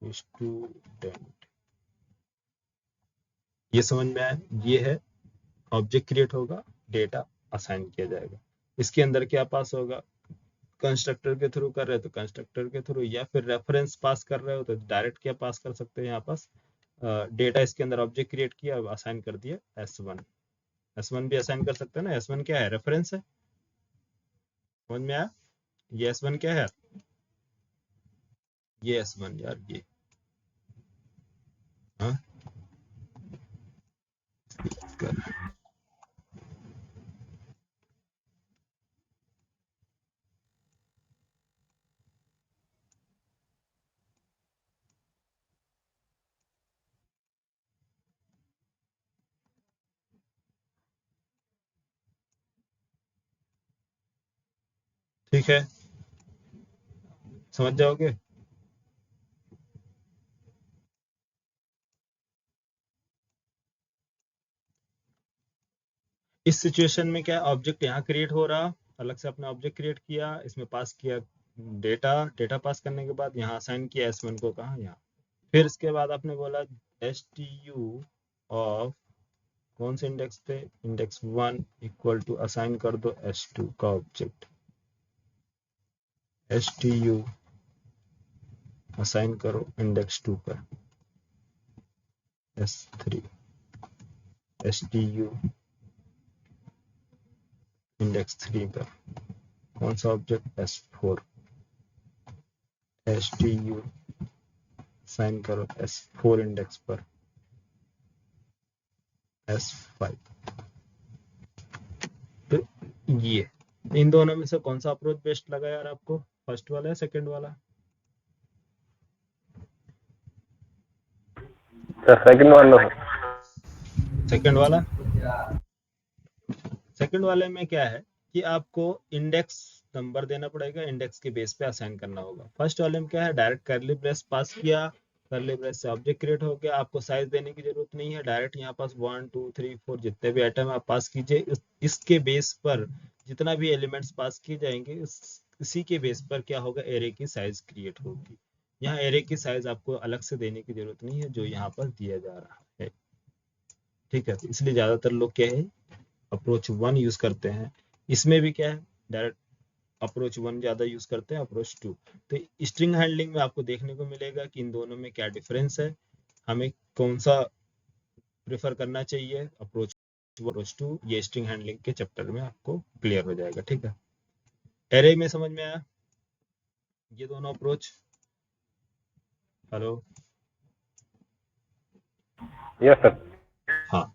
S1: स्टूडेंट। ये समझ में आया, ये है ऑब्जेक्ट क्रिएट होगा, डेटा असाइन किया जाएगा। इसके अंदर क्या पास होगा, कंस्ट्रक्टर के थ्रू कर रहे हो तो कंस्ट्रक्टर के थ्रू, या फिर रेफरेंस पास कर रहे हो तो डायरेक्ट क्या पास कर सकते हैं, यहाँ पास डेटा इसके अंदर ऑब्जेक्ट क्रिएट किया, असाइन कर दिया S1। S1 भी असाइन कर सकते हैं ना, S1 क्या है, रेफरेंस है। समझ में आया, ये S1 क्या है, ये S1 यार, ये हाँ ठीक है, समझ जाओगे। इस सिचुएशन में क्या ऑब्जेक्ट यहाँ क्रिएट हो रहा, अलग से अपना ऑब्जेक्ट क्रिएट किया, इसमें पास किया डेटा, डेटा पास करने के बाद यहाँ असाइन किया S1 को, कहाँ यहाँ। फिर इसके बाद आपने बोला STU ऑफ कौन से इंडेक्स पे, इंडेक्स 1 इक्वल टू असाइन कर दो S2 का ऑब्जेक्ट, STU असाइन करो इंडेक्स 2 पर, S3 STU इंडेक्स 3 पर कौन सा ऑब्जेक्ट, S4 STU असाइन करो S4 इंडेक्स पर, S5। तो ये इन दोनों में से कौन सा अप्रोच बेस्ट लगा यार आपको, फर्स्ट वाला या सेकंड वाला?
S2: सेकंड वाला।
S1: सेकंड वाला। सेकंड वाले में क्या है कि आपको इंडेक्स नंबर देना पड़ेगा, इंडेक्स के बेस पे असाइन करना होगा। फर्स्ट वाले में क्या है, डायरेक्ट कर्ली ब्रेस पास किया, कर्ली ब्रेस से ऑब्जेक्ट क्रिएट हो गया, आपको साइज देने की जरूरत नहीं है, डायरेक्ट यहाँ पास 1 2 3 4 जितने भी आइटम आप पास कीजिए, इसके बेस पर जितना भी एलिमेंट्स पास किए जाएंगे इसी के बेस पर क्या होगा, एरे की साइज क्रिएट होगी। यहाँ एरे की साइज आपको अलग से देने की जरूरत नहीं है, जो यहाँ पर दिया जा रहा है। ठीक है, इसलिए ज्यादातर लोग क्या है अप्रोच 1 यूज करते हैं। इसमें भी क्या है डायरेक्ट अप्रोच 1 ज्यादा यूज करते हैं, अप्रोच 2। तो स्ट्रिंग हैंडलिंग में आपको देखने को मिलेगा कि इन दोनों में क्या डिफरेंस है, हमें कौन सा प्रेफर करना चाहिए, अप्रोच 2। ये स्ट्रिंग हैंडलिंग के चैप्टर में आपको क्लियर हो जाएगा। ठीक है, एरे में समझ में आया ये दोनों अप्रोच? Hello,
S2: yes sir.
S1: हाँ।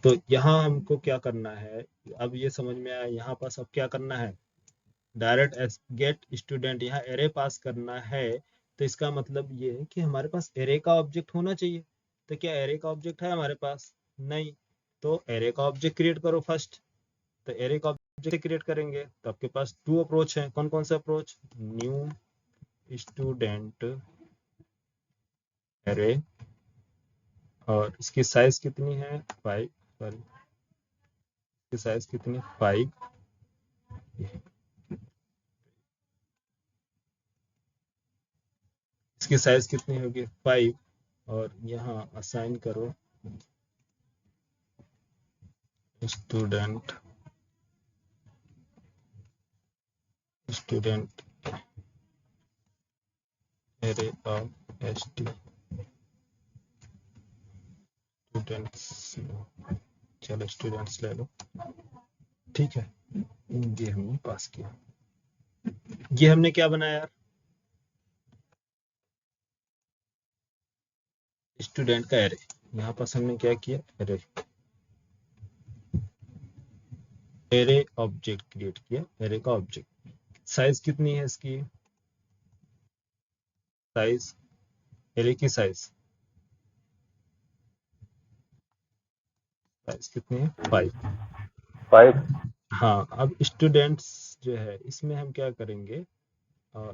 S1: तो यहाँ हमको क्या करना है, अब ये समझ में आया, यहाँ पास अब क्या करना है, डायरेक्ट गेट स्टूडेंट, यहाँ एरे पास करना है। तो इसका मतलब ये है कि हमारे पास एरे का ऑब्जेक्ट होना चाहिए। तो क्या एरे का ऑब्जेक्ट है हमारे पास? नहीं। तो एरे का ऑब्जेक्ट क्रिएट करो फर्स्ट। तो एरे का ऑब्जेक्ट क्रिएट करेंगे तो आपके पास 2 अप्रोच हैं। कौन कौन सा अप्रोच, न्यू स्टूडेंट एरे, और इसकी साइज कितनी है 5, सॉरी इसकी साइज कितनी 5, इसकी साइज कितनी होगी 5, और यहाँ असाइन करो student array of ST students, चलो स्टूडेंट्स ले लो। ठीक है, ये हमने पास किया। ये हमने क्या बनाया यार, स्टूडेंट का एरे। यहाँ पास हमने क्या किया, एरे ऑब्जेक्ट क्रिएट किया, एरे का ऑब्जेक्ट। साइज कितनी है इसकी, साइज एरे की साइज कितनी है 5। हाँ, अब स्टूडेंट्स जो है इसमें हम क्या करेंगे,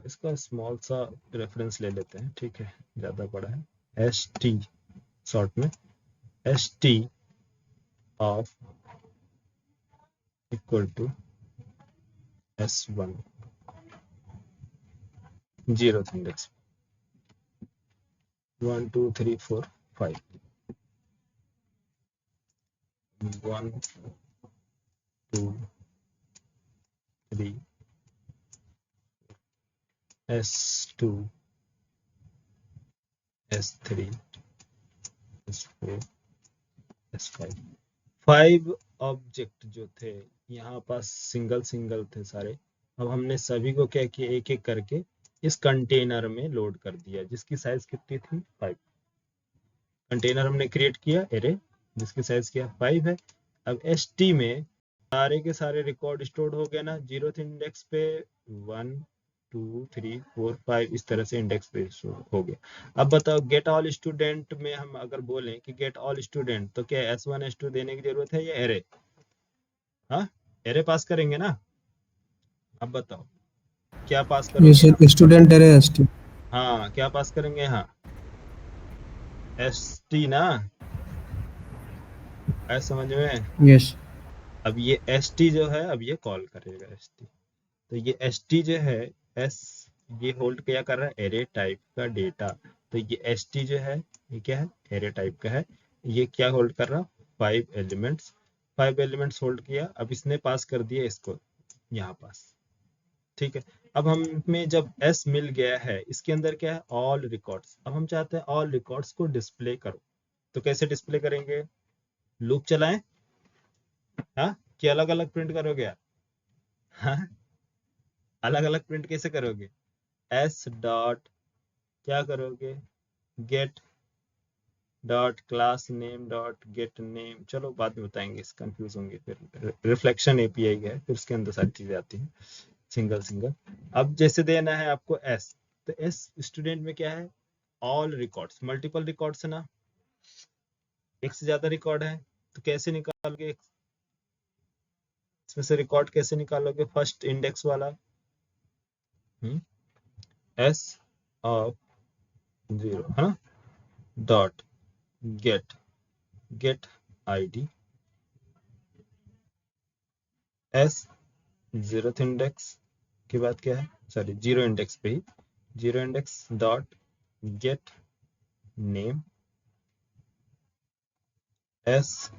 S1: इसका स्मॉल सा रेफरेंस ले लेते हैं। ठीक है, ज्यादा बड़ा है, ST शॉर्ट में, ST of equal to S1 0th index 1 2 3 4 5 1 2 3 S2 S3 S4 S5 5 object जो थे यहाँ पास सिंगल सिंगल थे सारे। अब हमने सभी को क्या किया, एक एक करके इस कंटेनर में लोड कर दिया, जिसकी साइज कितनी थी 5। कंटेनर हमने क्रिएट किया एरे जिसकी साइज क्या 5 है। अब ST में सारे के सारे रिकॉर्ड स्टोर्ड हो गए ना, 0th इंडेक्स पे 1 2 3 4 5 इस तरह से इंडेक्स पे हो गया। अब बताओ गेट ऑल स्टूडेंट में हम अगर बोलें कि गेट ऑल स्टूडेंट, तो क्या S1 S2 देने की जरूरत है या एरे? हाँ, एरे पास करेंगे ना। अब बताओ क्या पास
S3: ये
S1: करोगे आप?
S3: Sir student array ST.
S1: हाँ, क्या पास करेंगे? हाँ, एस टी ना, है समझ में?
S3: यस।
S1: अब ये एस टी जो है, अब ये कॉल करेगा एस टी। तो ये एस टी जो है, एस, ये होल्ड क्या कर रहा है? एरे टाइप का डेटा। तो ये एस टी जो है, ये क्या है? एरे टाइप का है। ये क्या होल्ड कर रहा? 5 एलिमेंट्स। 5 एलिमेंट्स होल्ड किया। अब इसने पास कर दिया इसको यहाँ पास। ठीक है। अब हमें जब एस मिल गया है, इसके अंदर क्या है? All records. अब हम चाहते हैं ऑल रिकॉर्ड्स को डिस्प्ले करो। तो कैसे डिस्प्ले करेंगे? लूप चलाएं? हाँ, कि अलग अलग प्रिंट करोगे आप? हाँ, अलग अलग प्रिंट कैसे करोगे? एस डॉट, क्या करोगे? Get dot class name dot get name. चलो बाद में बताएंगे, इस कंफ्यूज होंगे फिर। रिफ्लेक्शन एपीआई है, फिर उसके अंदर सारी चीजें आती हैं सिंगल सिंगल। अब जैसे देना है आपको एस, तो एस स्टूडेंट में क्या है? All records. मल्टीपल रिकॉर्ड्स है ना, एक से ज्यादा रिकॉर्ड है। तो कैसे निकालोगे इसमें से रिकॉर्ड? कैसे निकालोगे? फर्स्ट इंडेक्स वाला एस ऑफ 0 है ना, dot get, get ID s, 0th index के बाद क्या है? सॉरी, 0 इंडेक्स पे ही 0 index dot get name s,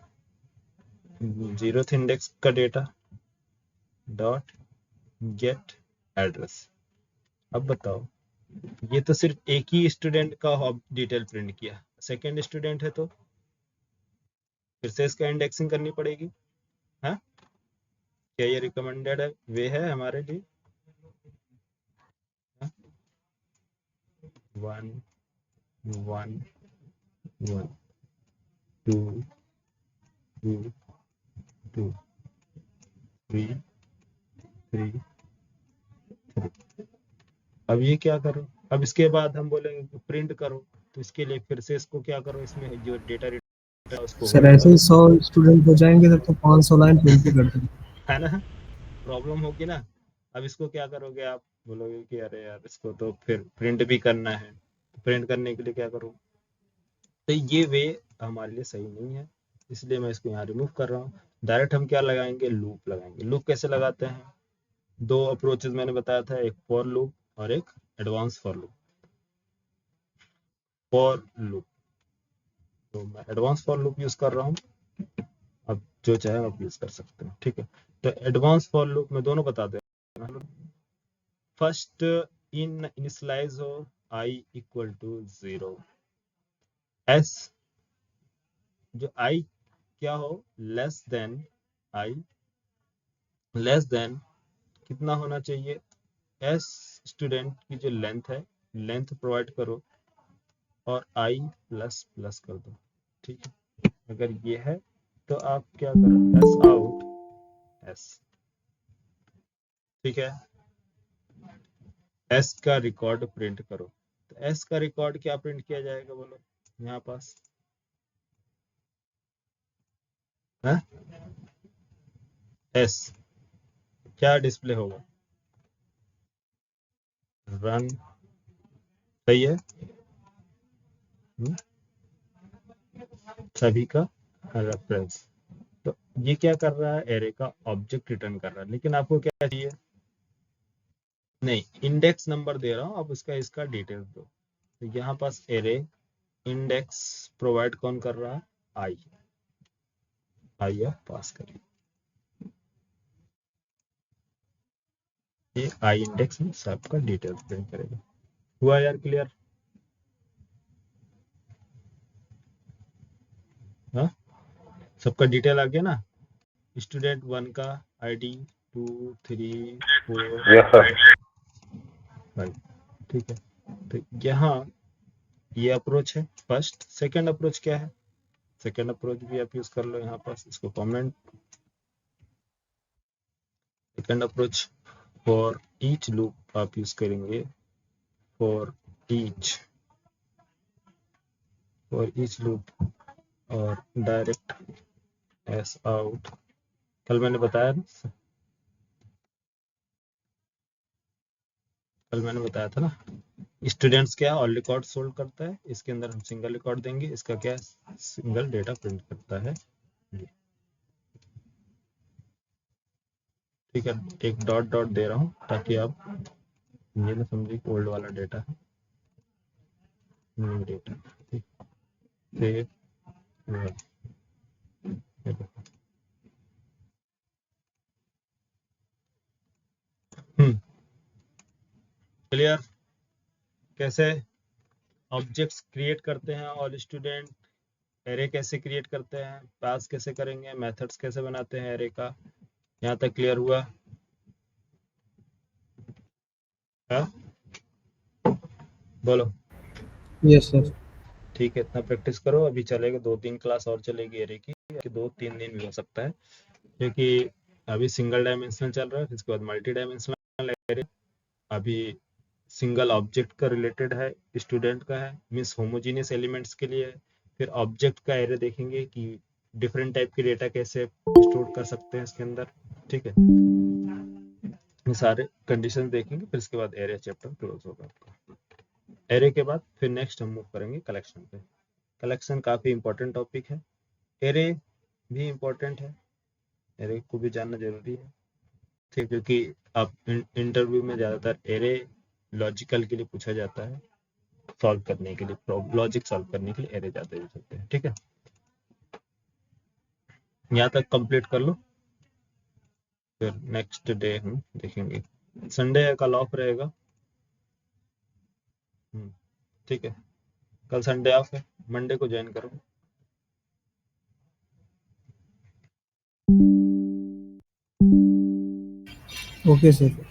S1: 0th index का डेटा डॉट गेट एड्रेस। अब बताओ, ये तो सिर्फ एक ही स्टूडेंट का डिटेल प्रिंट किया। सेकंड स्टूडेंट है तो फिर से इसका इंडेक्सिंग करनी पड़ेगी। हाँ, क्या ये रिकमेंडेड है, वे है हमारे लिए? 1 1 1 2 2 2 3 3 3। अब ये क्या करो? अब इसके बाद हम बोलेंगे कि प्रिंट करो। तो इसके लिए फिर से इसको क्या करो? इसमें जो डेटा है उसको
S3: सर
S1: होल्ड
S3: ऐसे ही
S1: करो।
S3: 100 स्टूडेंट हो जाएंगे तब तो 500 लाइन प्रिंट ही कर देंगे।
S1: है ना, प्रॉब्लम होगी ना। अब इसको क्या करोगे आप? बोलोगे कि अरे यार, इसको तो फिर प्रिंट भी करना है। प्रिंट करने के लिए क्या करूँ? तो ये वे हमारे लिए सही नहीं है, इसलिए मैं इसको यहाँ रिमूव कर रहा हूँ। डायरेक्ट हम क्या लगाएंगे? लूप लगाएंगे। लूप कैसे लगाते हैं? दो अप्रोचेस मैंने बताया था, एक फॉर लूप और एक advance for loop. For loop, तो मैं एडवांस फॉर लूप यूज कर रहा हूँ। अब जो चाहे आप यूज कर सकते हैं, ठीक है। तो एडवांस फॉर लूप में दोनों बता दे। फर्स्ट इन इनिशियलाइज हो आई इक्वल टू 0, एस जो आई क्या हो? Less than i, less than कितना होना चाहिए? एस स्टूडेंट की जो लेंथ है, लेंथ प्रोवाइड करो और आई प्लस प्लस कर दो। ठीक है, अगर ये है तो आप क्या करो? S out S. ठीक है, एस का रिकॉर्ड प्रिंट करो। तो एस का रिकॉर्ड क्या प्रिंट किया जाएगा? बोलो यहाँ पास है एस, क्या डिस्प्ले होगा? रन, सही है। सभी का रेफरेंस। तो ये क्या कर रहा है? एरे का ऑब्जेक्ट रिटर्न कर रहा है। लेकिन आपको क्या चाहिए? नहीं, इंडेक्स नंबर दे रहा हूँ, अब उसका इसका डिटेल्स दो। तो यहाँ पास एरे इंडेक्स प्रोवाइड कौन कर रहा है? आई, आई आप पास करिए। ये आई इंडेक्स में सबका डिटेल्स प्रिंट करेगा। हुआ यार क्लियर? हाँ, सबका डिटेल आ गया ना। स्टूडेंट 1 का आईडी 2 3 4
S2: यस सर।
S1: 5। ठीक है, तो यहाँ ये अप्रोच है फर्स्ट। सेकंड अप्रोच क्या है? सेकंड अप्रोच भी आप यूज कर लो यहाँ पास, इसको comment. Second approach for each loop आप यूज करेंगे। For each, for each loop और डायरेक्ट एस आउट। कल मैंने बताया ना, कल मैंने बताया था ना, स्टूडेंट्स क्या ऑल रिकॉर्ड सोल्व करता है, इसके अंदर हम सिंगल रिकॉर्ड देंगे, इसका क्या सिंगल डेटा प्रिंट करता है। ठीक है, एक डॉट डॉट दे रहा हूँ ताकि आप ये ना समझिए कि ओल्ड वाला डेटा है, न्यू डेटा। ठीक, सेव, क्लियर? कैसे ऑब्जेक्ट्स क्रिएट करते हैं ऑल स्टूडेंट, एरे कैसे क्रिएट करते हैं, पास कैसे करेंगे, मेथड्स कैसे बनाते हैं एरे का, यहाँ तक क्लियर हुआ? हाँ बोलो।
S3: Yes sir.
S1: ठीक है, इतना प्रैक्टिस करो, अभी चलेगा 2-3 क्लास और चलेगी एरे की, 2-3 दिन भी हो सकता है, क्योंकि अभी सिंगल डायमेंशनल चल रहा है, इसके बाद मल्टी डायमेंशनल एरे, अभी सिंगल ऑब्जेक्ट का रिलेटेड है, स्टूडेंट का है, मीन्स होमोजीनियस एलिमेंट्स के लिए है। फिर ऑब्जेक्ट का एरे देखेंगे कि डिफरेंट टाइप के डेटा कैसे स्टोर कर सकते हैं इसके अंदर। ठीक है, ये सारे कंडीशन देखेंगे, फिर इसके बाद एरे चैप्टर क्लोज होगा आपका। एरे के बाद फिर नेक्स्ट हम मूव करेंगे कलेक्शन पे। कलेक्शन काफ़ी इंपॉर्टेंट टॉपिक है, एरे भी इम्पोर्टेंट है, एरे को भी जानना जरूरी है। ठीक, क्योंकि आप इंटरव्यू में ज़्यादातर एरे लॉजिकल के लिए पूछा जाता है, सॉल्व करने के लिए, लॉजिक सॉल्व करने के लिए एरे ज़्यादा यूज होते हैं। ठीक है, यहाँ तक कंप्लीट कर लो, फिर नेक्स्ट डे हम देखेंगे। संडे कल ऑफ रहेगा। ठीक है, कल संडे ऑफ है, मंडे को ज्वाइन करो।
S3: Okay sir.